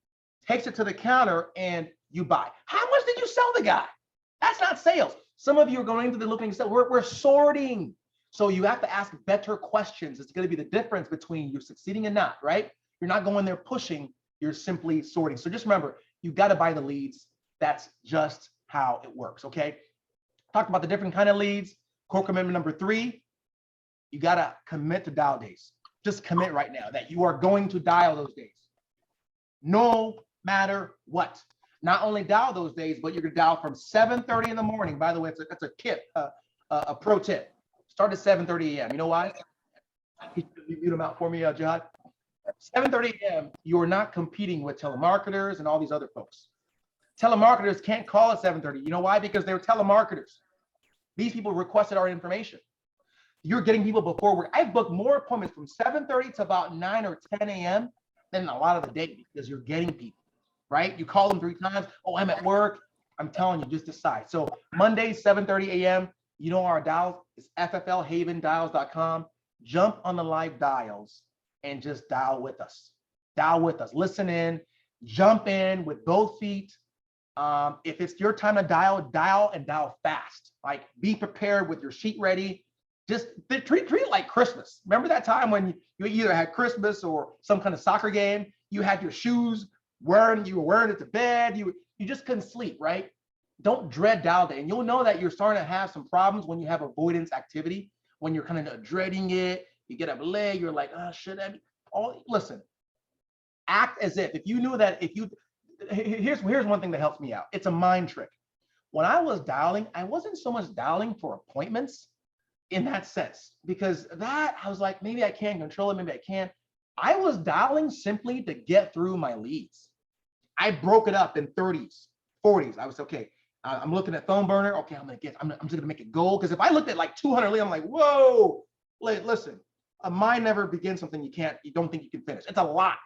takes it to the counter, and you buy. How much did you sell the guy? That's not sales. Some of you are going into the looking sell. We're sorting. So you have to ask better questions. It's going to be the difference between you succeeding and not, right? You're not going there pushing, you're simply sorting. So just remember, you got to buy the leads. That's just how it works, okay? Talked about the different kind of leads. Core commitment number 3, you got to commit to dial days. Just commit right now that you are going to dial those days. No matter what. Not only dial those days, but you're going to dial from 7:30 in the morning. By the way, that's a tip, a pro tip. Start at 7:30 a.m. You know why? Can you mute them out for me, Jihad? 7:30 a.m., you are not competing with telemarketers and all these other folks. Telemarketers can't call at 7:30. You know why? Because they're telemarketers. These people requested our information. You're getting people before work. I've booked more appointments from 7:30 to about 9 or 10 a.m. than a lot of the day because you're getting people, right? You call them 3 times. Oh, I'm at work. I'm telling you, just decide. So Monday, 7:30 a.m., you know our dial is fflhavendials.com. Jump on the live dials and just dial with us. Dial with us. Listen in. Jump in with both feet. If it's your time to dial and dial fast. Like be prepared with your sheet ready. Just treat it like Christmas. Remember that time when you either had Christmas or some kind of soccer game, you had your shoes you were wearing it to bed, you just couldn't sleep, right? Don't dread dial day. And you'll know that you're starting to have some problems when you have avoidance activity, when you're kind of dreading it, you get up late, you're like, oh, should I be? Listen, act as if you knew that here's one thing that helps me out. It's a mind trick. When I was dialing, I wasn't so much dialing for appointments in that sense, because I was like, maybe I can control it, maybe I can't. I was dialing simply to get through my leads. I broke it up in 30s, 40s. I was okay. I'm looking at phone burner. Okay, I'm just gonna make it gold. Because if I looked at like 200 leads, I'm like, whoa, listen, a mind never begins something you don't think you can finish. It's a lot.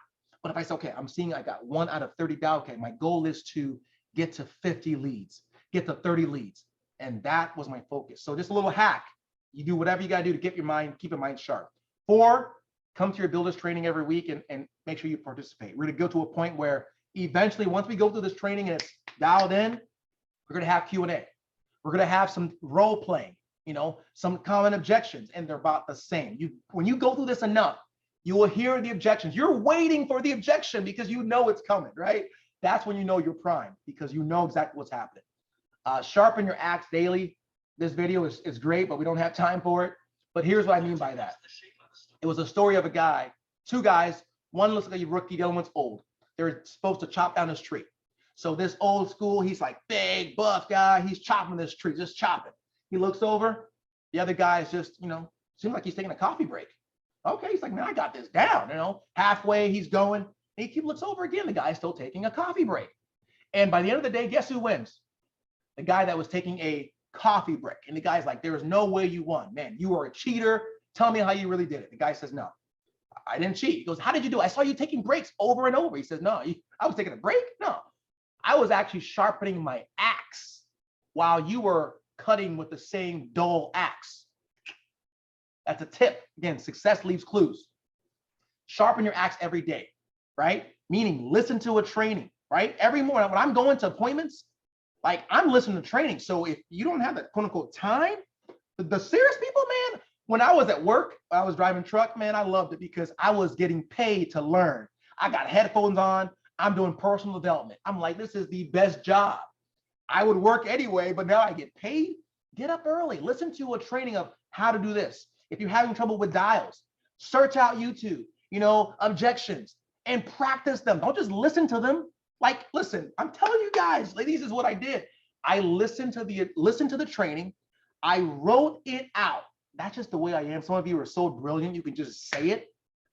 But if I say, okay, I'm seeing I got 1 out of 30 dial. Okay, my goal is to get to 50 leads, get to 30 leads. And that was my focus. So just a little hack. You do whatever you gotta do to keep your mind sharp. 4, come to your builders training every week and make sure you participate. We're gonna go to a point where eventually, once we go through this training and it's dialed in, we're gonna have Q&A. We're gonna have some role playing, some common objections, and they're about the same. When you go through this enough, you will hear the objections. You're waiting for the objection because you know it's coming, right? That's when you know you're primed because you know exactly what's happening. Sharpen your axe daily. This video is great, but we don't have time for it. But here's what I mean by that. It was a story of a guy, 2 guys. One looks like a rookie, the other one's old. They're supposed to chop down this tree. So this old school, he's like big, buff guy. He's chopping this tree, just chopping. He looks over. The other guy is just, seems like he's taking a coffee break. Okay, he's like, man, I got this down. Halfway he's going. And he looks over again. The guy's still taking a coffee break. And by the end of the day, guess who wins? The guy that was taking a coffee break. And the guy's like, there is no way you won. Man, you are a cheater. Tell me how you really did it. The guy says, no, I didn't cheat. He goes, how did you do it? I saw you taking breaks over and over. He says, no, I was taking a break. No, I was actually sharpening my axe while you were cutting with the same dull axe. That's a tip. Again, success leaves clues. sharpen your axe every day, right? Meaning listen to a training, right? Every morning when I'm going to appointments, like I'm listening to training. So if you don't have that quote unquote time, the serious people, man, when I was at work, I was driving truck, man, I loved it because I was getting paid to learn. I got headphones on. I'm doing personal development. I'm like, this is the best job. I would work anyway, but now I get paid. Get up early. Listen to a training of how to do this. If you're having trouble with dials, search out YouTube, objections, and practice them. Don't just listen to them. Like, listen, I'm telling you guys, ladies, is what I did. I listened to the training. I wrote it out. That's just the way I am. Some of you are so brilliant, you can just say it.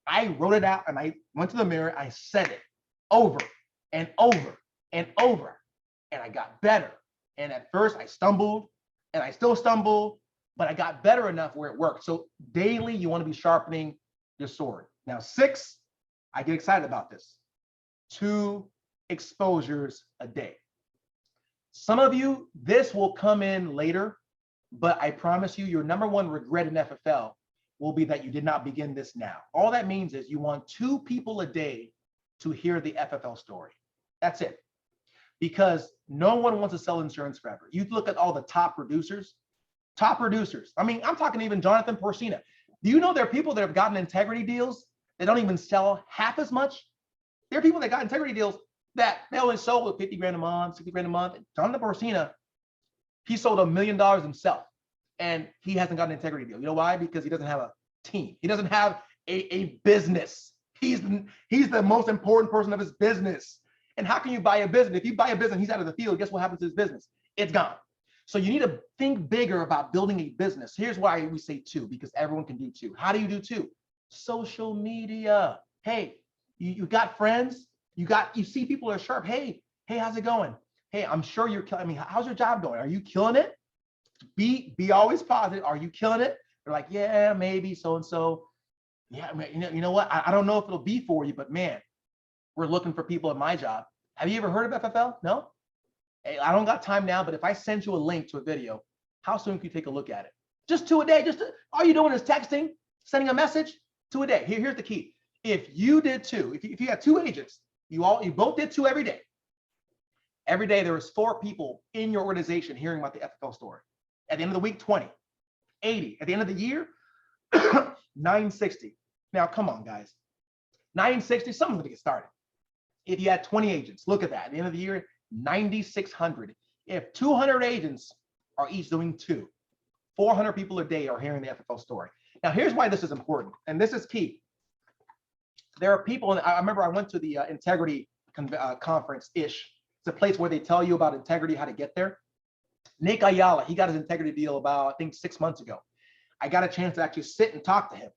I wrote it out and I went to the mirror. I said it over and over and over, and I got better. And at first I stumbled and I still stumble, but I got better enough where it worked. So daily, you want to be sharpening your sword. Now, 6, I get excited about this. 2 exposures a day. Some of you, this will come in later, but I promise you, your number one regret in FFL will be that you did not begin this now. All that means is you want 2 people a day to hear the FFL story. That's it. Because no one wants to sell insurance forever. You look at all the top producers. I mean, I'm talking even Jonathan Porcina. Do you know there are people that have gotten integrity deals that don't even sell half as much? There are people that got integrity deals that they only sold with 50 grand a month, 60 grand a month. Jonathan Porcina, he sold $1 million himself and he hasn't got an integrity deal. You know why? Because he doesn't have a team. He doesn't have a business. He's the most important person of his business. And how can you buy a business? If you buy a business, he's out of the field, guess what happens to his business? It's gone. So you need to think bigger about building a business. Here's why we say 2, because everyone can do 2. How do you do 2? Social media. Hey, you got friends? You see people are sharp. Hey, how's it going? Hey, I'm sure you're killing. I mean, how's your job going? Are you killing it? Be always positive. Are you killing it? They're like, yeah, maybe so and so. Yeah, you know what? I don't know if it'll be for you, but man, we're looking for people at my job. Have you ever heard of FFL? No? Hey, I don't got time now, but if I send you a link to a video, how soon can you take a look at it? Just 2 a day. All you're doing is texting, sending a message, 2 a day. Here's the key. If you did 2, if you had 2 agents, you both did 2 every day. Every day there was 4 people in your organization hearing about the FFL story. At the end of the week, 20, 80. At the end of the year, 960. Now, come on, guys. 960, someone's gonna get started. If you had 20 agents, look at that. At the end of the year, 9,600. If 200 agents are each doing 2, 400 people a day are hearing the FFL story. Now, here's why this is important, and this is key. There are people, and I remember I went to the integrity conference-ish. It's a place where they tell you about integrity, how to get there. Nick Ayala, he got his integrity deal about, I think, 6 months ago. I got a chance to actually sit and talk to him.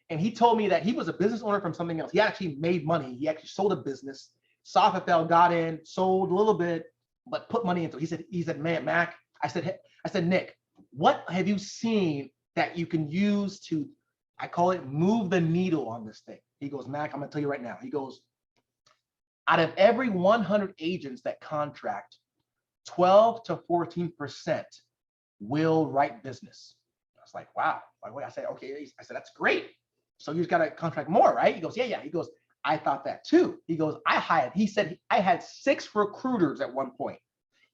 And he told me that he was a business owner from something else. He actually made money. He actually sold a business. Saw FFL, got in, sold a little bit, but put money into it. He said, man, Mac, I said, Nick, what have you seen that you can use to, I call it, move the needle on this thing? He goes, Mac, I'm gonna tell you right now. He goes, out of every 100 agents that contract, 12 to 14% will write business. I was like, wow. I said, okay. I said, that's great. So you just got to contract more, right? He goes, yeah. He goes, I thought that too. He goes, he said, I had 6 recruiters at one point,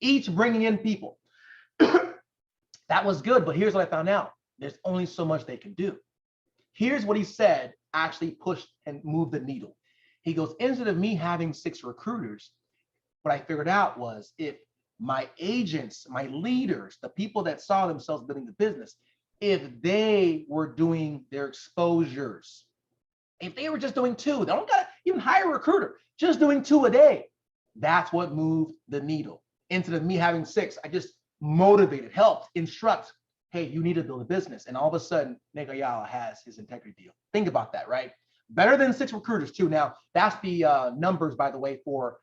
each bringing in people. That was good. But here's what I found out. There's only so much they can do. Here's what he said actually pushed and moved the needle. He goes, instead of me having 6 recruiters, what I figured out was if my agents, my leaders, the people that saw themselves building the business, if they were doing their exposures, if they were just doing 2, they don't got to even hire a recruiter, just doing 2 a day, that's what moved the needle. Instead of me having 6, I just motivated, helped, instruct, hey, you need to build a business. And all of a sudden, Nick Ayala has his integrity deal. Think about that, right? Better than 6 recruiters too. Now, that's the numbers, by the way, for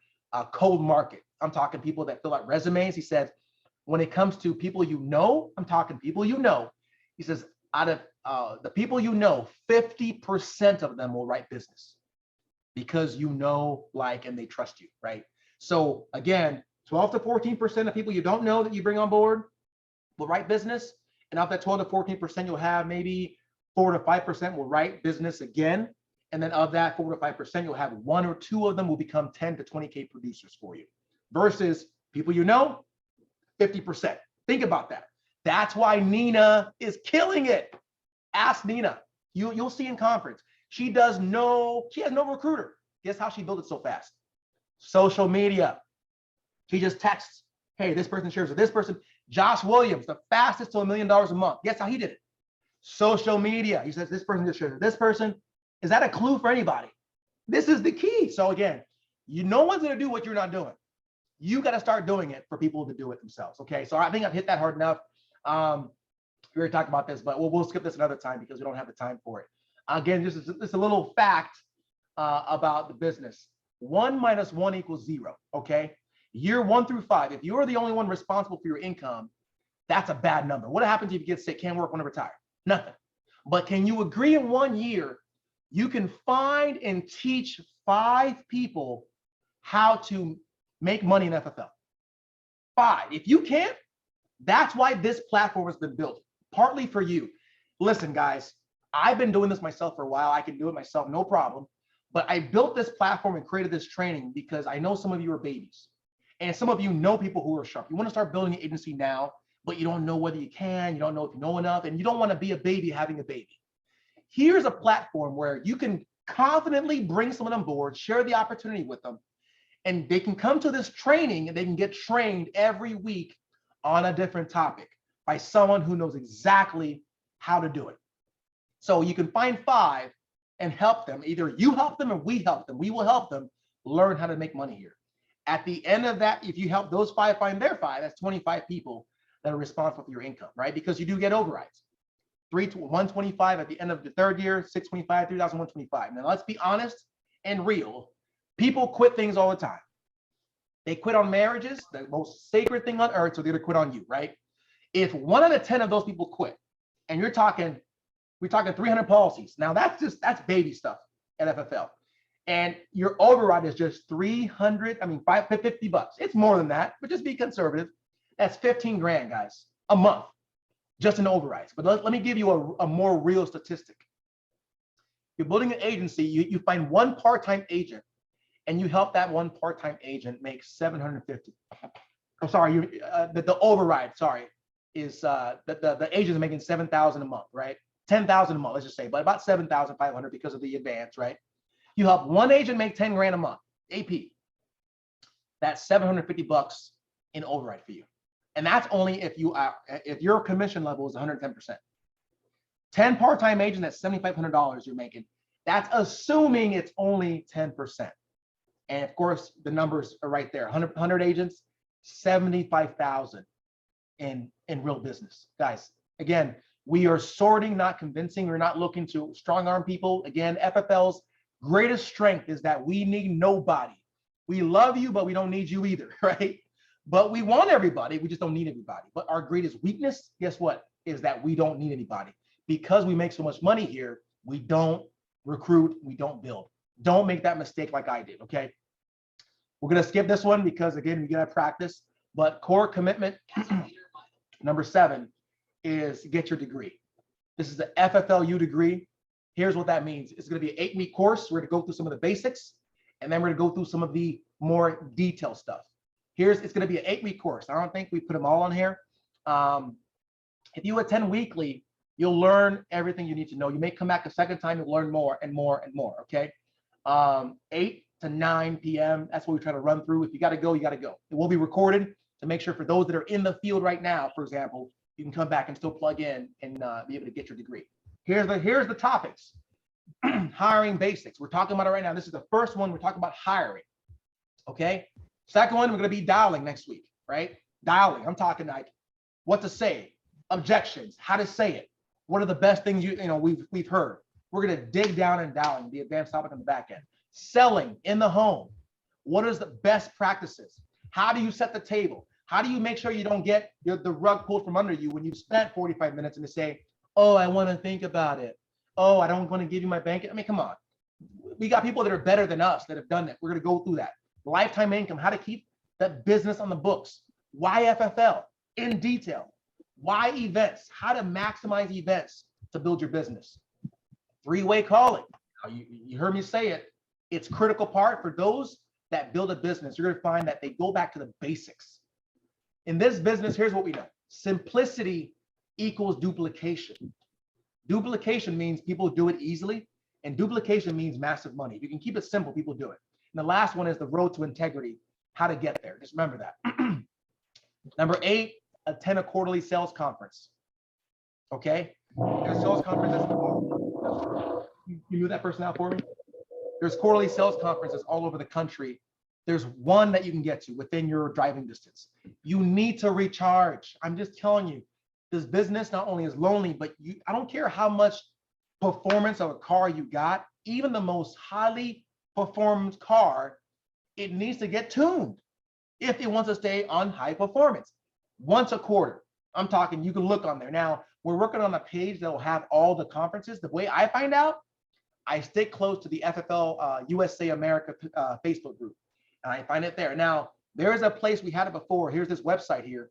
cold market. I'm talking people that fill out resumes. He said, when it comes to people you know, I'm talking people you know. He says, out of the people you know, 50% of them will write business because you know, like, and they trust you, right? So again, 12 to 14% of people you don't know that you bring on board will write business. And of that 12 to 14%, you'll have maybe 4 to 5% will write business again. And then of that 4 to 5%, you'll have 1 or 2 of them will become 10 to 20K producers for you versus people 50%. Think about that. That's why Nina is killing it. Ask Nina. You'll see in conference. She has no recruiter. Guess how she built it so fast? Social media. She just texts, hey, this person shares with this person. Josh Williams, the fastest to $1 million a month. Guess how he did it? Social media. He says this person just shares with this person. Is that a clue for anybody? This is the key. So again, no one's going to do what you're not doing. You got to start doing it for people to do it themselves. Okay. So I think I've hit that hard enough. We already talked about this, but we'll skip this another time because we don't have the time for it. Again, this is a little fact about the business. 1 minus 1 equals 0. Okay. Year 1 through 5. If you're the only one responsible for your income, that's a bad number. What happens if you get sick, can't work, want to retire? Nothing. But can you agree in 1 year, you can find and teach 5 people how to make money in FFL? 5. If you can't, that's why this platform has been built, partly for you. Listen, guys, I've been doing this myself for a while. I can do it myself, no problem. But I built this platform and created this training because I know some of you are babies. And some of you know people who are sharp. You want to start building an agency now, but you don't know whether you can. You don't know if you know enough. And you don't want to be a baby having a baby. Here's a platform where you can confidently bring someone on board, share the opportunity with them, and they can come to this training and they can get trained every week on a different topic by someone who knows exactly how to do it. So you can find 5 and help them. Either you help them or we help them. We will help them learn how to make money here. At the end of that, if you help those 5 find their 5, that's 25 people that are responsible for your income, right? Because you do get overrides. 125 at the end of the 3rd year, 625, 3,125. Now let's be honest and real. People quit things all the time. They quit on marriages, the most sacred thing on earth, so they're gonna quit on you, right? If 1 out of 10 of those people quit, and we're talking 300 policies. Now that's baby stuff at FFL. And your override is just $550. It's more than that, but just be conservative. That's 15 grand, guys, a month, just in overrides. But let me give you a more real statistic. You're building an agency, you find 1 part-time agent, and you help that 1 part-time agent make $750. I'm sorry, the override, sorry, is the agent is making $7,000 a month, right? $10,000 a month, let's just say, but about $7,500 because of the advance, right? You help 1 agent make 10 grand a month, AP. That's $750 in override for you. And that's only if your commission level is 110%. 10 part-time agents, that's $7,500 you're making. That's assuming it's only 10%. And of course, the numbers are right there. 100 agents, 75,000 in real business. Guys, again, we are sorting, not convincing. We're not looking to strong arm people. Again, FFL's greatest strength is that we need nobody. We love you, but we don't need you either, right? But we want everybody. We just don't need everybody. But our greatest weakness, guess what, is that we don't need anybody. Because we make so much money here, we don't recruit, we don't build. Don't make that mistake like I did, okay? We're gonna skip this one because again, we gotta practice, but core commitment, number 7 is get your degree. This is the FFLU degree. Here's what that means. It's gonna be an 8-week course. We're gonna go through some of the basics, and then we're gonna go through some of the more detailed stuff. It's gonna be an 8-week course. I don't think we put them all on here. If you attend weekly, you'll learn everything you need to know. You may come back a second time and learn more and more and more, okay? 8 to 9 p.m. That's what we try to run through. If you got to go, you got to go. It will be recorded to make sure for those that are in the field right now, for example, you can come back and still plug in and be able to get your degree. Here's the topics. Hiring basics. We're talking about it right now. This is the first one. We're talking about hiring. Okay. Second one, we're going to be dialing next week, right? Dialing. I'm talking like what to say, objections, how to say it. What are the best things we've heard? We're going to dig down and dialing, the advanced topic on the back end. Selling in the home. What is the best practices? How do you set the table? How do you make sure you don't get the rug pulled from under you when you've spent 45 minutes and they say, oh, I want to think about it. Oh, I don't want to give you my bank. I mean, come on. We got people that are better than us that have done that. We're going to go through that. Lifetime income, how to keep that business on the books. Why FFL in detail. Why events, how to maximize events to build your business. 3-way calling. Now, you heard me say it. It's critical part for those that build a business. You're going to find that they go back to the basics. In this business, here's what we know. Simplicity equals duplication. Duplication means people do it easily, and duplication means massive money. If you can keep it simple, people do it. And the last one is the road to integrity, how to get there. Just remember that. Number 8, attend a quarterly sales conference. Okay? There's sales conferences. You knew that person out for me? There's quarterly sales conferences all over the country. There's one that you can get to within your driving distance. You need to recharge. I'm just telling you, this business not only is lonely, but I don't care how much performance of a car you got, even the most highly performed car, it needs to get tuned if it wants to stay on high performance. Once a quarter. I'm talking, you can look on there. Now, we're working on a page that will have all the conferences. The way I find out, I stick close to the FFL USA America Facebook group, and I find it there. Now, there is a place we had it before. Here's this website here,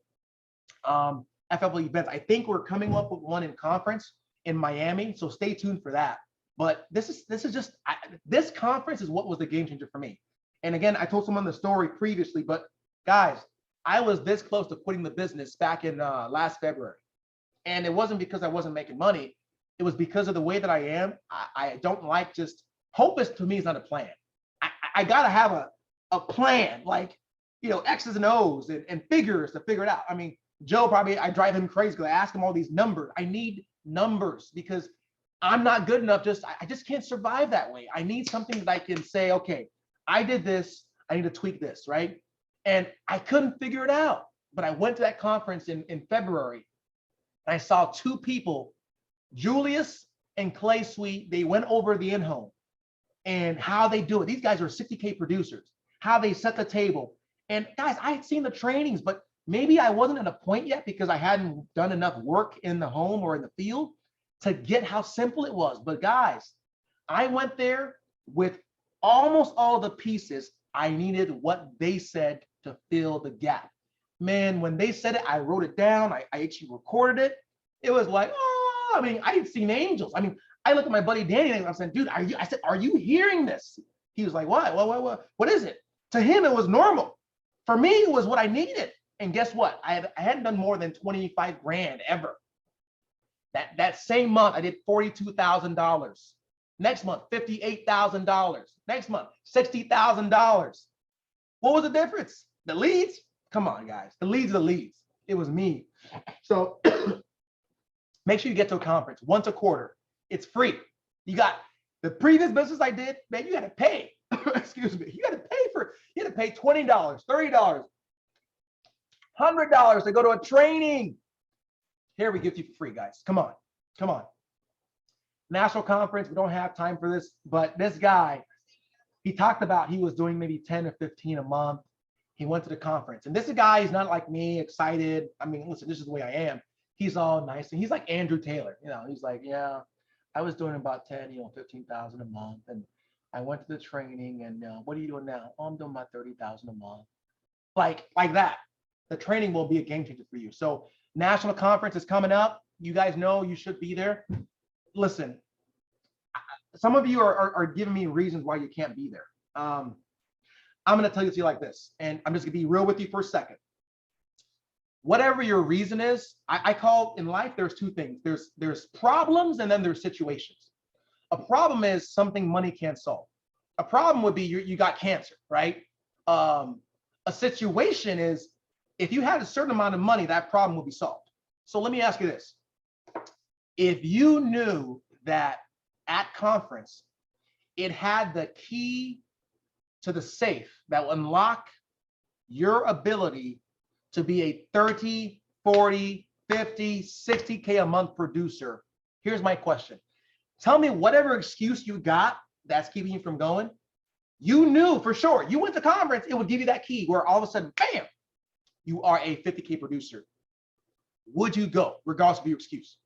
FFL events. I think we're coming up with one in conference in Miami, so stay tuned for that. But this is just this conference is what was the game changer for me. And again, I told someone the story previously, but guys, I was this close to quitting the business back in last February, and it wasn't because I wasn't making money. It was because of the way that I am. I don't like just hope is to me is not a plan. I gotta have a plan, like, you know, X's and O's and figures to figure it out. I mean, Joe probably, I drive him crazy because I ask him all these numbers. I need numbers because I'm not good enough. I just can't survive that way. I need something that I can say, okay, I did this. I need to tweak this, right? And I couldn't figure it out. But I went to that conference in February, and I saw 2 people, Julius and Clay Sweet. They went over the in-home and how they do it. These guys are 60K producers, how they set the table. And guys, I had seen the trainings, but maybe I wasn't at a point yet because I hadn't done enough work in the home or in the field to get how simple it was. But guys, I went there with almost all the pieces I needed, what they said to fill the gap. Man, when they said it, I wrote it down. I actually recorded it. It was like, oh, I mean, I had seen angels. I mean, I looked at my buddy Danny and I said, dude, are you hearing this? He was like, what is it? To him, it was normal. For me, it was what I needed. And guess what? I hadn't done more than 25 grand ever. That same month, I did $42,000. Next month, $58,000. Next month, $60,000. What was the difference? The leads? Come on, guys. The leads are the leads. It was me. So make sure you get to a conference once a quarter. It's free. You got the previous business I did, man, you got to pay. Excuse me. You got to pay $20, $30, $100 to go to a training. Here we give you for free, guys. Come on. Come on. National conference. We don't have time for this, but this guy, he talked about he was doing maybe 10 or 15 a month. He went to the conference, and this guy is not like me, excited. I mean, listen, this is the way I am. He's all nice, and he's like Andrew Taylor. You know, he's like, yeah, I was doing about 10, 15,000 a month, and I went to the training, and what are you doing now? Oh, I'm doing about 30,000 a month. Like that. The training will be a game changer for you. So national conference is coming up. You guys know you should be there. Listen, some of you are giving me reasons why you can't be there. I'm going to tell you like this, and I'm just going to be real with you for a second. Whatever your reason is, I call in life, there's 2 things. There's problems, and then there's situations. A problem is something money can't solve. A problem would be you got cancer, right? A situation is if you had a certain amount of money, that problem would be solved. So let me ask you this. If you knew that at conference, it had the key to the safe that will unlock your ability to be a 30, 40, 50, 60K a month producer, here's my question. Tell me whatever excuse you got that's keeping you from going. You knew for sure. You went to conference, it would give you that key where all of a sudden, bam, you are a 50K producer. Would you go regardless of your excuse?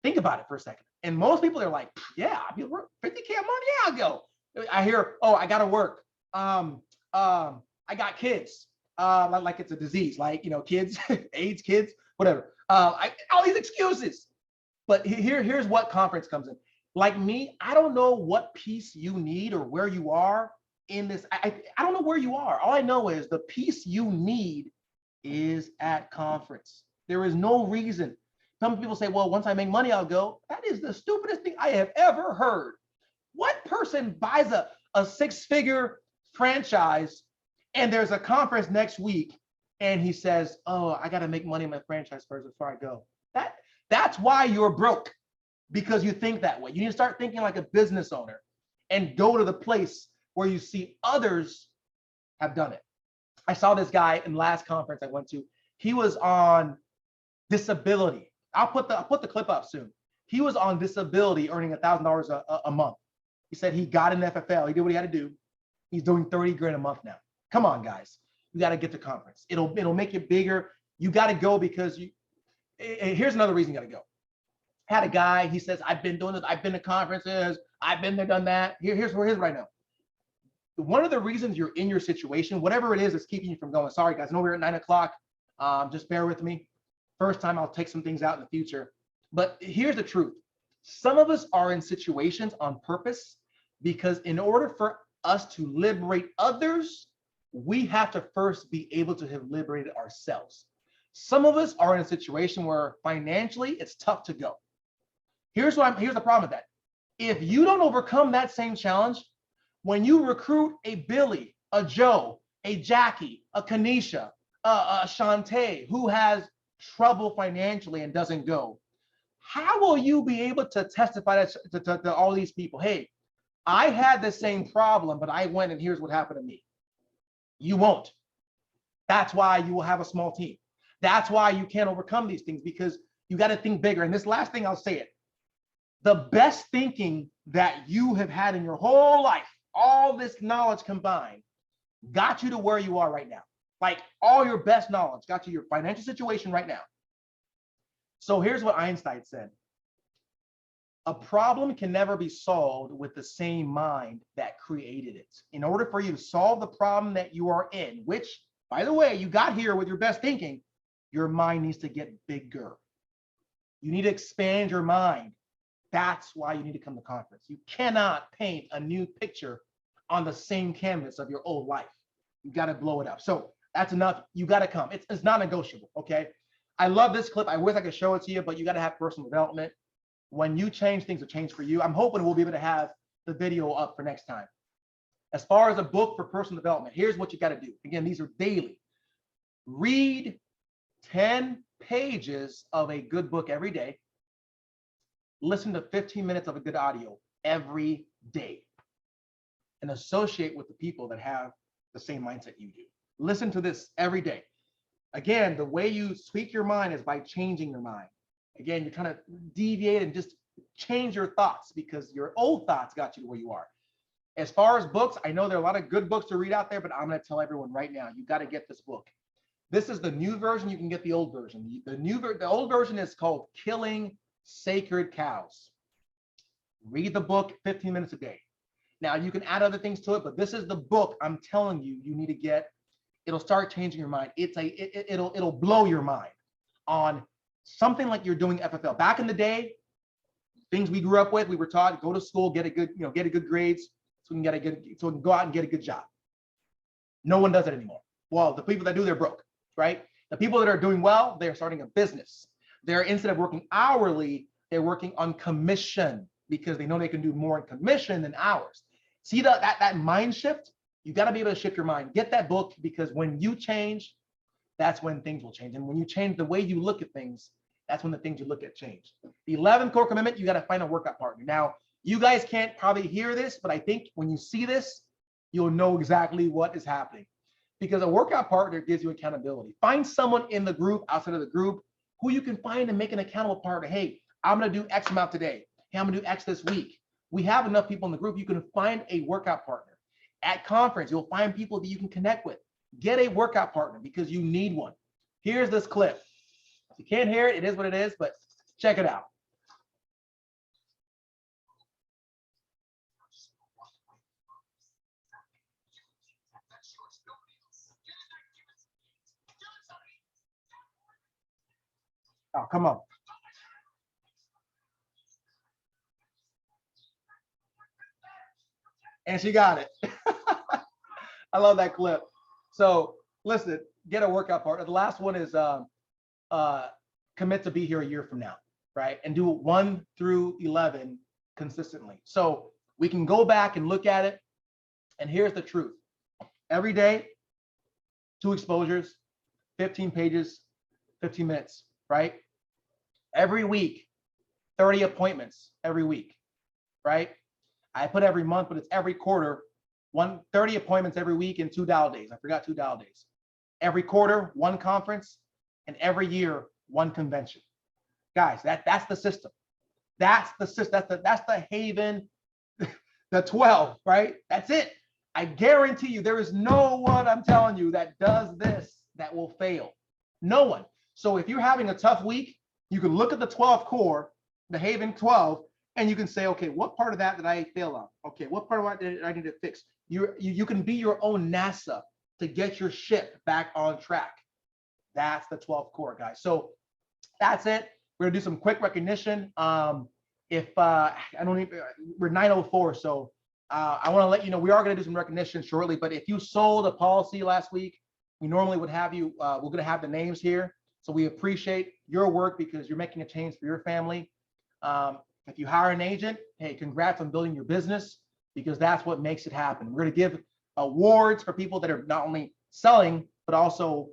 Think about it for a second. And most people are like, yeah, I'll be 50K a month, yeah, I'll go. I hear, oh, I gotta work. I got kids. Like it's a disease, like, kids, AIDS kids, whatever. All these excuses. But here's what conference comes in. Like me, I don't know what piece you need or where you are in this. I don't know where you are. All I know is the piece you need is at conference. There is no reason. Some people say, well, once I make money, I'll go. That is the stupidest thing I have ever heard. What person buys a six-figure franchise and there's a conference next week and he says, oh, I got to make money in my franchise first before I go? That's why you're broke, because you think that way. You need to start thinking like a business owner and go to the place where you see others have done it. I saw this guy in the last conference I went to. He was on disability. I'll put the clip up soon. He was on disability, earning $1,000 a month. He said he got an FFL. He did what he had to do. He's doing 30 grand a month now. Come on, guys. You got to get to conference. It'll make it bigger. You got to go because here's another reason you got to go. Had a guy, he says, I've been doing this. I've been to conferences. I've been there, done that. Here's right now. One of the reasons you're in your situation, whatever it is that's keeping you from going, sorry guys, I know we're at 9 o'clock. Just bear with me. First time I'll take some things out in the future. But here's the truth. Some of us are in situations on purpose because in order for us to liberate others, we have to first be able to have liberated ourselves. Some of us are in a situation where financially it's tough to go. Here's the problem with that. If you don't overcome that same challenge, when you recruit a Billy, a Joe, a Jackie, a Kanisha, a Shantae who has trouble financially and doesn't go, how will you be able to testify to all these people? Hey, I had the same problem, but I went and here's what happened to me. You won't. That's why you will have a small team. That's why you can't overcome these things, because you got to think bigger. And this last thing, I'll say it. The best thinking that you have had in your whole life, all this knowledge combined, got you to where you are right now. Like all your best knowledge got you your financial situation right now. So here's what Einstein said. A problem can never be solved with the same mind that created it. In order for you to solve the problem that you are in, which, by the way, you got here with your best thinking, your mind needs to get bigger. You need to expand your mind. That's why you need to come to conference. You cannot paint a new picture on the same canvas of your old life. You got to blow it up. So that's enough. You got to come. It's not negotiable. Okay. I love this clip. I wish I could show it to you, but you got to have personal development. When you change, things will change for you. I'm hoping we'll be able to have the video up for next time. As far as a book for personal development, here's what you got to do. Again, these are daily. Read 10 pages of a good book every day. Listen to 15 minutes of a good audio every day. And associate with the people that have the same mindset you do. Listen to this every day. Again, the way you tweak your mind is by changing your mind. Again, you're trying to deviate and just change your thoughts because your old thoughts got you to where you are. As far as books, I know there are a lot of good books to read out there, but I'm going to tell everyone right now, you got to get this book. This is the new version. You can get the old version. The old version is called Killing Sacred Cows. Read the book 15 minutes a day. Now you can add other things to it, but this is the book I'm telling you you need to get. It'll start changing your mind. It'll blow your mind on something like you're doing FFL. Back in the day, things we grew up with, we were taught go to school, get a good grades, so we can go out and get a good job. No one does it anymore. Well, the people that do, they're broke, right? The people that are doing well, they're starting a business. They're, instead of working hourly, they're working on commission because they know they can do more in commission than hours. See that mind shift? You got to be able to shift your mind. Get that book, because when you change, that's when things will change. And when you change the way you look at things, that's when the things you look at change. The 11th core commitment, you got to find a workout partner. Now, you guys can't probably hear this, but I think when you see this, you'll know exactly what is happening. Because a workout partner gives you accountability. Find someone in the group, outside of the group, who you can find and make an accountable partner. Hey, I'm going to do X amount today. Hey, I'm going to do X this week. We have enough people in the group. You can find a workout partner. At conference, you'll find people that you can connect with. Get a workout partner because you need one. Here's this clip. If you can't hear it, it is what it is, but check it out. Oh, come on. And she got it. I love that clip. So listen, get a workout part. The last one is commit to be here a year from now, right? And do 1 through 11 consistently. So we can go back and look at it. And here's the truth. Every day, 2 exposures, 15 pages, 15 minutes, right? Every week, 30 appointments every week, right? I put every month, but it's every quarter, 30 appointments every week and 2 dial days. I forgot 2 dial days. Every quarter, 1 conference, and every year, 1 convention. Guys, that's the system. That's the system. That's the Haven, the 12, right? That's it. I guarantee you, there is no one, I'm telling you, that does this that will fail. No one. So if you're having a tough week, you can look at the 12 core, the Haven 12, and you can say, okay, what part of that did I fail on? Okay, what part of that did I need to fix? You can be your own NASA to get your ship back on track. That's the 12 core, guys. So that's it. We're gonna do some quick recognition. We're 9:04, so I want to let you know we are going to do some recognition shortly. But if you sold a policy last week, we normally would have you. We're going to have the names here, so we appreciate your work because you're making a change for your family. If you hire an agent, hey, congrats on building your business because that's what makes it happen. We're going to give awards for people that are not only selling but also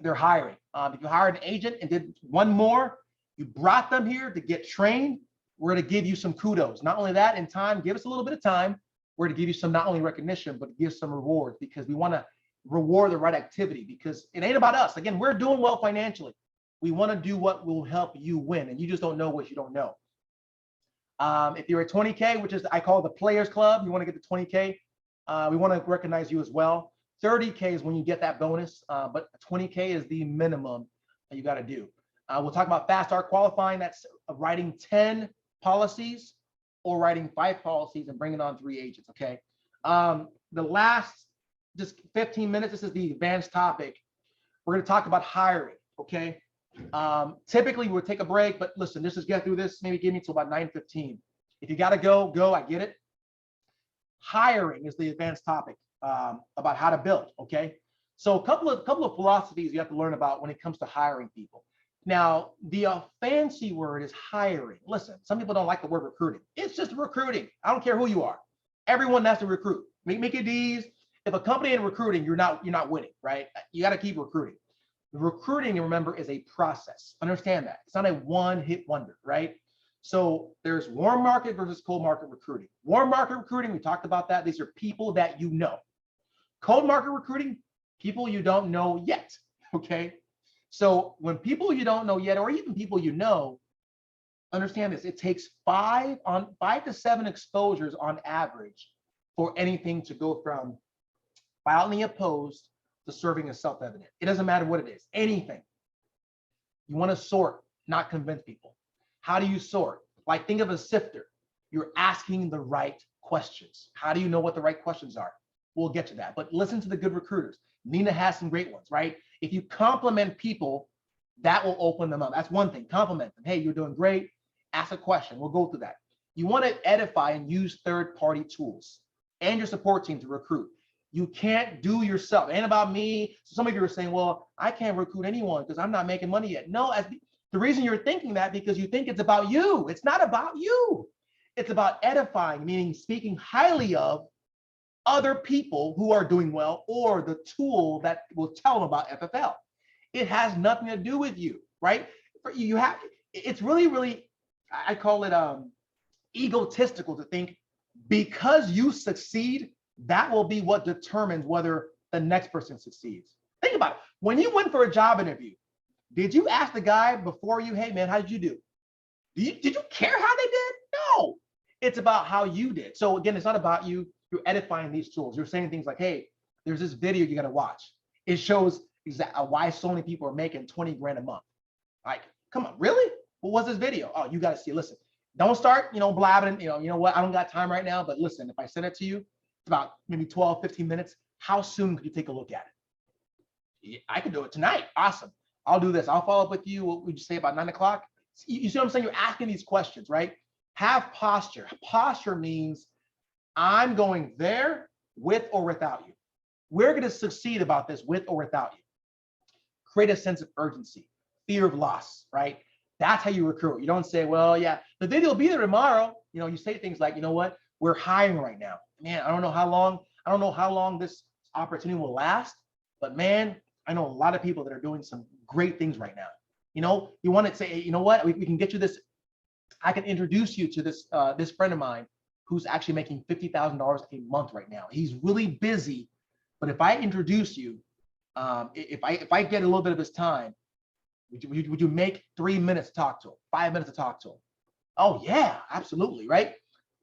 they're hiring. If you hired an agent and did one more, you brought them here to get trained. We're going to give you some kudos. Not only that, in time, give us a little bit of time. We're going to give you some not only recognition, but give some rewards because we want to reward the right activity because it ain't about us. Again, we're doing well financially. We want to do what will help you win, and you just don't know what you don't know. If you're at 20K, which is I call the Players Club, you want to get to 20K, we want to recognize you as well. 30K is when you get that bonus, but 20K is the minimum that you got to do. We'll talk about fast start qualifying. That's writing 10 policies or writing 5 policies and bringing on 3 agents. Okay. The last just 15 minutes, this is the advanced topic. We're going to talk about hiring. Okay. Typically we'll take a break, but listen, just get through this, maybe give me till about 9:15. If you got to go, I get it. Hiring is the advanced topic about how to build. Okay. So a couple of philosophies you have to learn about when it comes to hiring people. Now, the fancy word is hiring. Listen, some people don't like the word recruiting. It's just recruiting. I don't care who you are. Everyone has to recruit. Make it easy. If a company ain't recruiting, you're not winning, right? You got to keep recruiting. Recruiting, remember, is a process. Understand that. It's not a one-hit wonder, right? So there's warm market versus cold market recruiting. Warm market recruiting, we talked about that. These are people that you know. Cold market recruiting, people you don't know yet, okay? So when people you don't know yet, or even people you know, understand this, it takes 5 to 7 exposures on average for anything to go from violently opposed to serving as self-evident. It doesn't matter what it is, anything. You want to sort, not convince people. How do you sort? Like think of a sifter. You're asking the right questions. How do you know what the right questions are? We'll get to that, but listen to the good recruiters. Nina has some great ones, right? If you compliment people, that will open them up. That's one thing, compliment them. Hey, you're doing great. Ask a question, we'll go through that. You want to edify and use third-party tools and your support team to recruit. You can't do yourself. It ain't about me. So some of you are saying, well, I can't recruit anyone because I'm not making money yet. No, the reason you're thinking that because you think it's about you. It's not about you. It's about edifying, meaning speaking highly of other people who are doing well or the tool that will tell them about FFL. It has nothing to do with you, right? It's really, I call it egotistical to think because you succeed, that will be what determines whether the next person succeeds. Think about it. When you went for a job interview, did you ask the guy before you, hey man, how did you do? Did you care how they did? No, it's about how you did. So again, it's not about you. You're edifying these tools. You're saying things like, hey, there's this video you got to watch. It shows why so many people are making 20 grand a month. Like, come on, really? What was this video? Oh, you got to see, listen, don't start, blabbing, you know what? I don't got time right now, but listen, if I send it to you, it's about maybe 12, 15 minutes. How soon could you take a look at it? I could do it tonight. Awesome. I'll do this. I'll follow up with you. What would you say about 9 o'clock? You see what I'm saying? You're asking these questions, right? Have posture. Posture means I'm going there with or without you. We're going to succeed about this with or without you. Create a sense of urgency, fear of loss, right? That's how you recruit. You don't say, well, yeah, the video will be there tomorrow. You know, you say things like, you know what, we're hiring right now. Man, I don't know how long this opportunity will last, but man, I know a lot of people that are doing some great things right now. You know, you want to say, you know what, we can get you this. I can introduce you to this this friend of mine who's actually making $50,000 a month right now. He's really busy, but if I introduce you, if I get a little bit of his time, would you make 3 minutes to talk to him, 5 minutes to talk to him? Oh yeah, absolutely, right?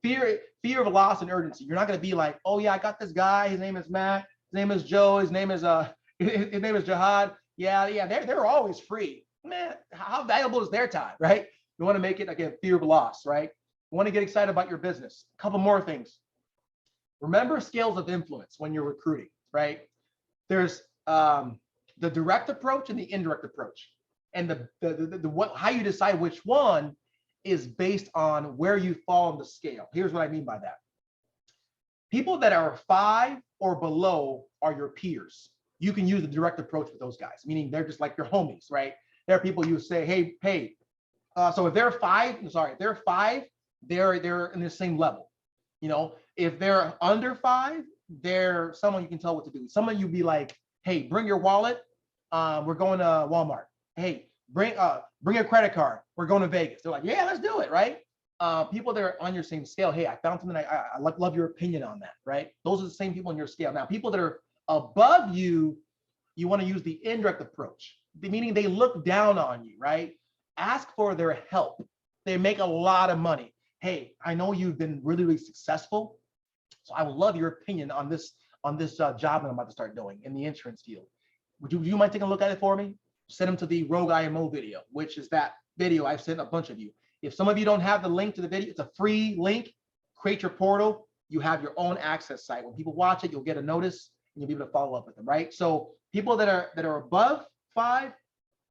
Fear of loss and urgency. You're not going to be like, oh yeah, I got this guy. His name is Matt. His name is Joe. His name is his name is Jihad. Yeah. They're always free. Man, how valuable is their time, right? You want to make it, again, fear of loss, right? You want to get excited about your business. A couple more things. Remember scales of influence when you're recruiting, right? There's the direct approach and the indirect approach. And how you decide which one is based on where you fall on the scale. Here's what I mean by that. People that are 5 or below are your peers. You can use the direct approach with those guys, meaning they're just like your homies, right? There are people you say, hey. So if they're 5, they're in the same level. You know, if they're under 5, they're someone you can tell what to do. Someone you'd be like, hey, bring your wallet. We're going to Walmart. Hey, bring your credit card. We're going to Vegas. They're like, yeah, let's do it, right? People that are on your same scale. Hey, I found something. I love your opinion on that, right? Those are the same people on your scale. Now, people that are above you, you want to use the indirect approach, meaning they look down on you, right? Ask for their help. They make a lot of money. Hey, I know you've been really, really successful, so I would love your opinion on this job that I'm about to start doing in the insurance field. Would you mind taking a look at it for me? Send them to the Rogue IMO video, which is that video I've sent a bunch of you. If some of you don't have the link to the video, it's a free link. Create your portal. You have your own access site. When people watch it, you'll get a notice and you'll be able to follow up with them, right? So people that are above 5,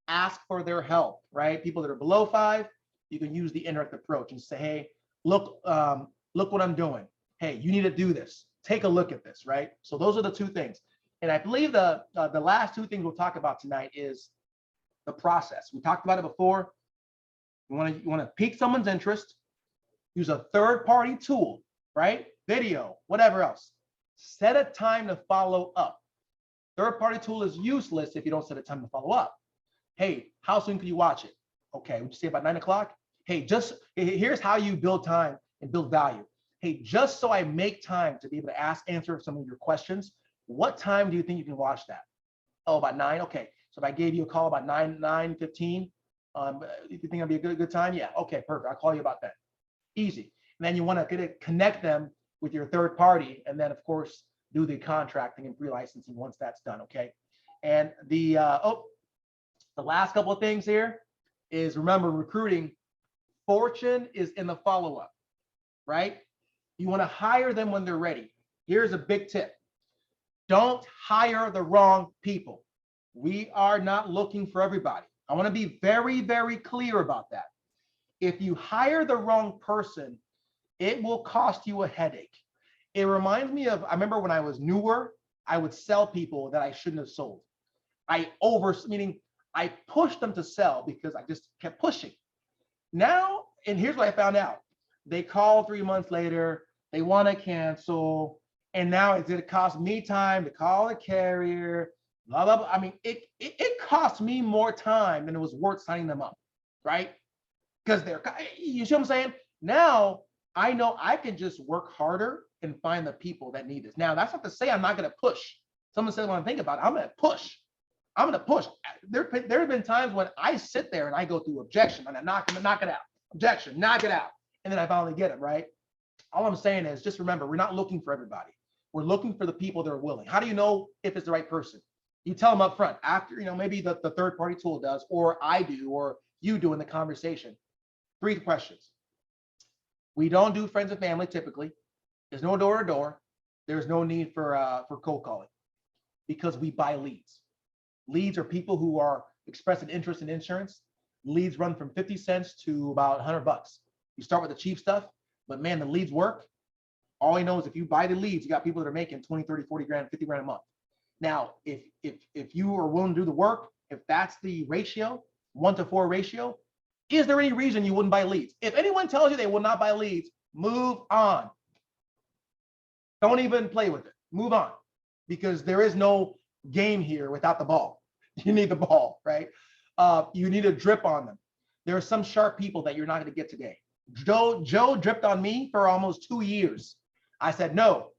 ask for their help, right? People that are below 5, you can use the indirect approach and say, hey, look what I'm doing. Hey, you need to do this. Take a look at this, right? So those are the 2 things. And I believe the last 2 things we'll talk about tonight is the process. We talked about it before. You want to pique someone's interest, use a third-party tool, right? Video, whatever else. Set a time to follow up. Third-party tool is useless if you don't set a time to follow up. Hey, how soon can you watch it? Okay, would you say about 9 o'clock? Hey, here's how you build time and build value. Hey, just so I make time to be able to answer some of your questions, what time do you think you can watch that? Oh, about 9? Okay. So if I gave you a call about 9:15, you think that'd be a good time? Yeah. Okay, perfect. I'll call you about that. Easy. And then you want to connect them with your third party, and then of course do the contracting and pre-licensing once that's done. Okay. And the last couple of things here is, remember, recruiting, fortune is in the follow-up, right? You want to hire them when they're ready. Here's a big tip. Don't hire the wrong people. We are not looking for everybody. I want to be very, very clear about that. If you hire the wrong person, it will cost you a headache. It reminds me of, I remember when I was newer, I would sell people that I shouldn't have sold. Meaning I pushed them to sell because I just kept pushing. Now, and here's what I found out. They call 3 months later, they want to cancel, and now it's going to cost me time to call a carrier, blah, blah, blah. I mean, it cost me more time than it was worth signing them up, right? Because you see what I'm saying? Now, I know I can just work harder and find the people that need this. Now, that's not to say I'm not going to push. Someone said, when I think about it, I'm going to push. I'm going to push. There have been times when I sit there and I go through objection and I knock it out. Objection, knock it out. And then I finally get it, right? All I'm saying is, just remember, we're not looking for everybody. We're looking for the people that are willing. How do you know if it's the right person? You tell them up front, after, maybe the third-party tool does, or I do, or you do in the conversation. 3 questions. We don't do friends and family typically. There's no door-to-door. There's no need for cold calling because we buy leads. Leads are people who are expressing interest in insurance. Leads run from 50 cents to about $100. You start with the cheap stuff, but man, the leads work. All he knows, if you buy the leads, you got people that are making 20, 30, 40 grand, 50 grand a month. Now, if you are willing to do the work, if that's the ratio, 1-to-4 ratio, is there any reason you wouldn't buy leads? If anyone tells you they will not buy leads, move on. Don't even play with it. Move on, because there is no game here without the ball. You need the ball, right? You need to drip on them. There are some sharp people that you're not going to get today. Joe dripped on me for almost 2 years. I said, no.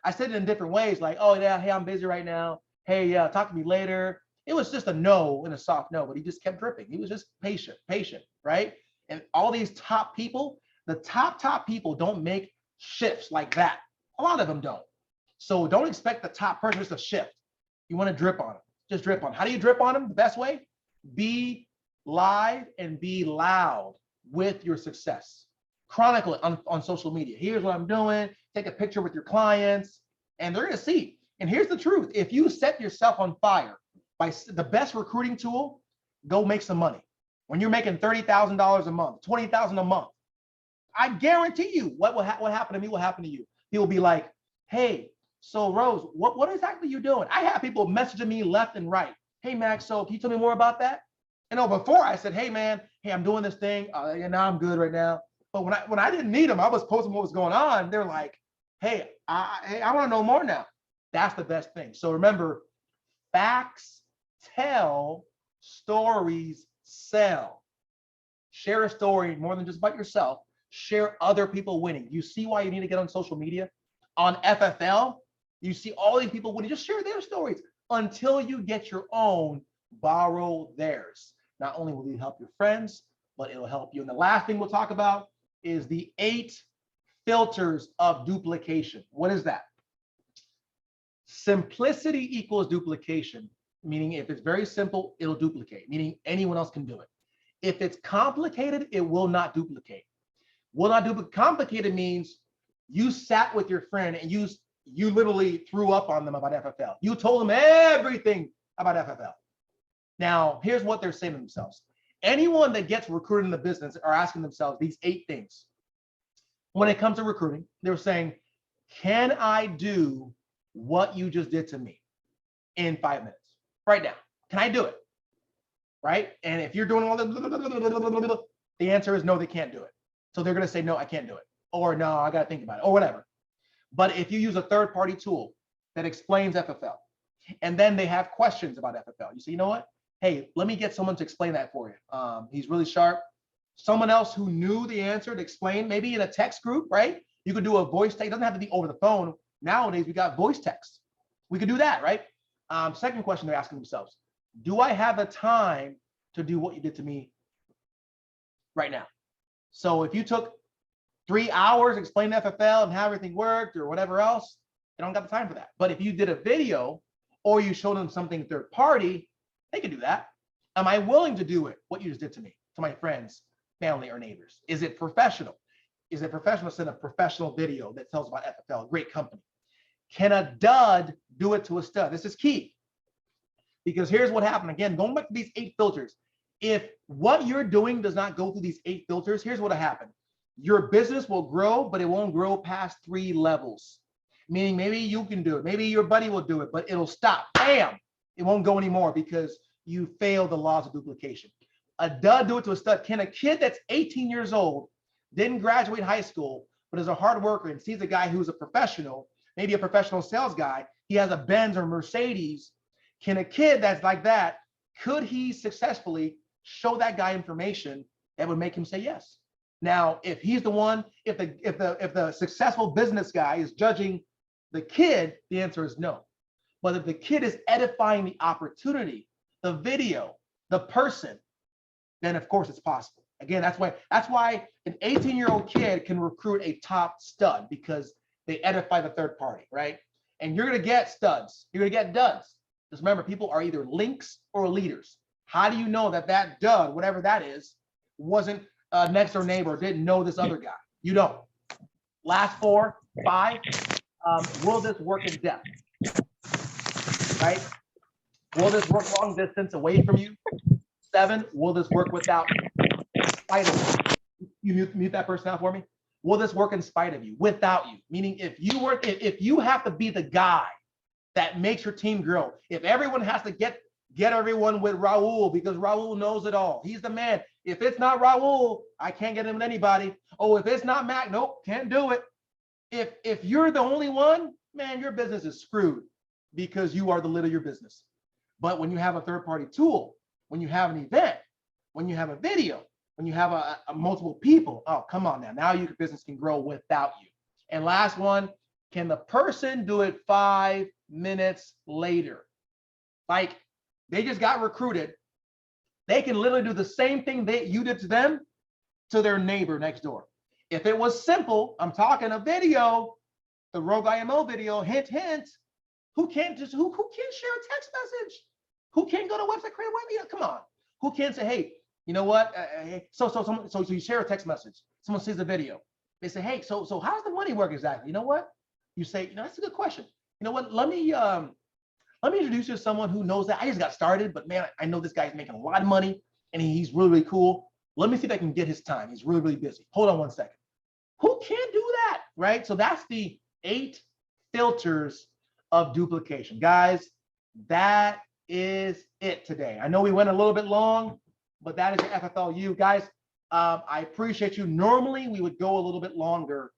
I said it in different ways, like, oh yeah, hey, I'm busy right now. Hey, yeah, talk to me later. It was just a no and a soft no, but he just kept dripping. He was just patient, right? And all these top people, the top people don't make shifts like that. A lot of them don't. So don't expect the top person just to shift. You want to drip on them. Just drip on them. How do you drip on them? The best way? Be live and be loud with your success. Chronicle it on social media. Here's what I'm doing. Take a picture with your clients, and they're going to see. And here's the truth. If you set yourself on fire by the best recruiting tool, go make some money. When you're making $30,000 a month, $20,000 a month, I guarantee you what happened to me will happen to you. He'll be like, hey, so Rose, what exactly are you doing? I have people messaging me left and right. Hey, Max, so can you tell me more about that? And before I said, hey, man, hey, I'm doing this thing. And now I'm good right now. But when I didn't need them, I was posting what was going on. They're like, hey, I want to know more now. That's the best thing. So remember, facts tell, stories sell. Share a story more than just about yourself. Share other people winning. You see why you need to get on social media? On FFL, you see all these people winning. Just share their stories until you get your own. Borrow theirs. Not only will it help your friends, but it'll help you. And the last thing we'll talk about is the 8 filters of duplication. What is that? Simplicity equals duplication, meaning if it's very simple, it'll duplicate, meaning anyone else can do it. If it's complicated, it will not duplicate. Will not duplicate. Complicated means you sat with your friend and you literally threw up on them about FFL. You told them everything about FFL. Now, here's what they're saying to themselves. Anyone that gets recruited in the business are asking themselves these 8 things. When it comes to recruiting, they're saying, can I do what you just did to me in 5 minutes? Right now, can I do it? Right? And if you're doing all the answer is no, they can't do it. So they're going to say, no, I can't do it. Or no, I got to think about it, or whatever. But if you use a third-party tool that explains FFL, and then they have questions about FFL, you say, you know what? Hey, let me get someone to explain that for you. He's really sharp. Someone else who knew the answer to explain, maybe in a text group, right? You could do a voice text. It doesn't have to be over the phone. Nowadays, we got voice text. We could do that, right? Second question they're asking themselves, do I have the time to do what you did to me right now? So if you took 3 hours explaining FFL and how everything worked or whatever else, they don't got the time for that. But if you did a video or you showed them something third party, they can do that. Am I willing to do it? What you just did to me, to my friends, family, or neighbors? Is it professional? Is it professional to send a professional video that tells about FFL, great company? Can a dud do it to a stud? This is key. Because here's what happened. Again, going back to these 8 filters. If what you're doing does not go through these 8 filters, here's what will happen. Your business will grow, but it won't grow past 3 levels. Meaning maybe you can do it. Maybe your buddy will do it, but it'll stop. Bam! It won't go anymore because you failed the laws of duplication. A dud do it to a stud. Can a kid that's 18 years old, didn't graduate high school, but is a hard worker and sees a guy who's a professional, maybe a professional sales guy, he has a Benz or Mercedes. Can a kid that's like that, could he successfully show that guy information that would make him say yes? Now, if he's the one, if the successful business guy is judging the kid, the answer is no. But if the kid is edifying the opportunity, the video, the person, then of course it's possible. Again, that's why an 18-year-old kid can recruit a top stud, because they edify the third party, right? And you're gonna get studs, you're gonna get duds. Just remember, people are either links or leaders. How do you know that that dud, whatever that is, wasn't a next door neighbor, didn't know this other guy? You don't. Last 4, 5, will this work in depth? Right? Will this work long distance away from you? 7, will this work without title? You mute that person out for me. will this work in spite of you, without you? Meaning if you have to be the guy that makes your team grow, if everyone has to get everyone with Raul because Raul knows it all. He's the man. If it's not Raul, I can't get him with anybody. Oh, if it's not Mac, nope, can't do it. If you're the only one, man, your business is screwed because you are the lid of your business. But when you have a third-party tool, when you have an event, when you have a video, when you have a multiple people, oh, come on now. Now your business can grow without you. And last one, can the person do it 5 minutes later? Like they just got recruited. They can literally do the same thing that you did to them to their neighbor next door. If it was simple, I'm talking a video, the Rogue IMO video, hint, hint, who can't share a text message? Who can't go to website, create a web video? Come on. Who can't say, hey, you know what? So you share a text message. Someone sees the video. They say, hey, so how does the money work exactly? You know what? You say, you know, that's a good question. You know what? Let me introduce you to someone who knows that. I just got started, but man, I know this guy's making a lot of money and he's really, really cool. Let me see if I can get his time. He's really, really busy. Hold on 1 second. Who can't do that, right? So that's the 8 filters of duplication. Guys, that is it today. I know we went a little bit long, but that is the FFLU. Guys, I appreciate you. Normally, we would go a little bit longer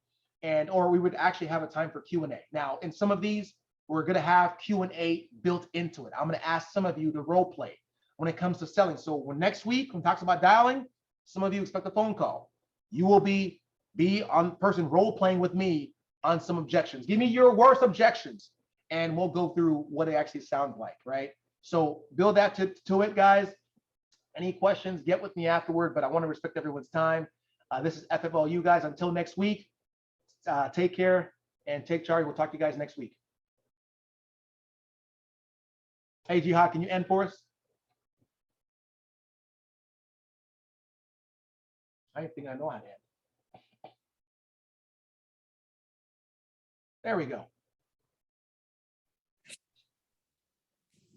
or we would actually have a time for Q&A. Now, in some of these, we're going to have Q&A built into it. I'm going to ask some of you to role play when it comes to selling. So when next week, when we talk about dialing, some of you expect a phone call. You will be on person role playing with me on some objections. Give me your worst objections and we'll go through what it actually sounds like, right? So build that to it, guys. Any questions, get with me afterward, but I want to respect everyone's time. This is FFLU, guys. Until next week, take care and take charge. We'll talk to you guys next week. Hey, Jihad, can you end for us? I think I know how to end. There we go.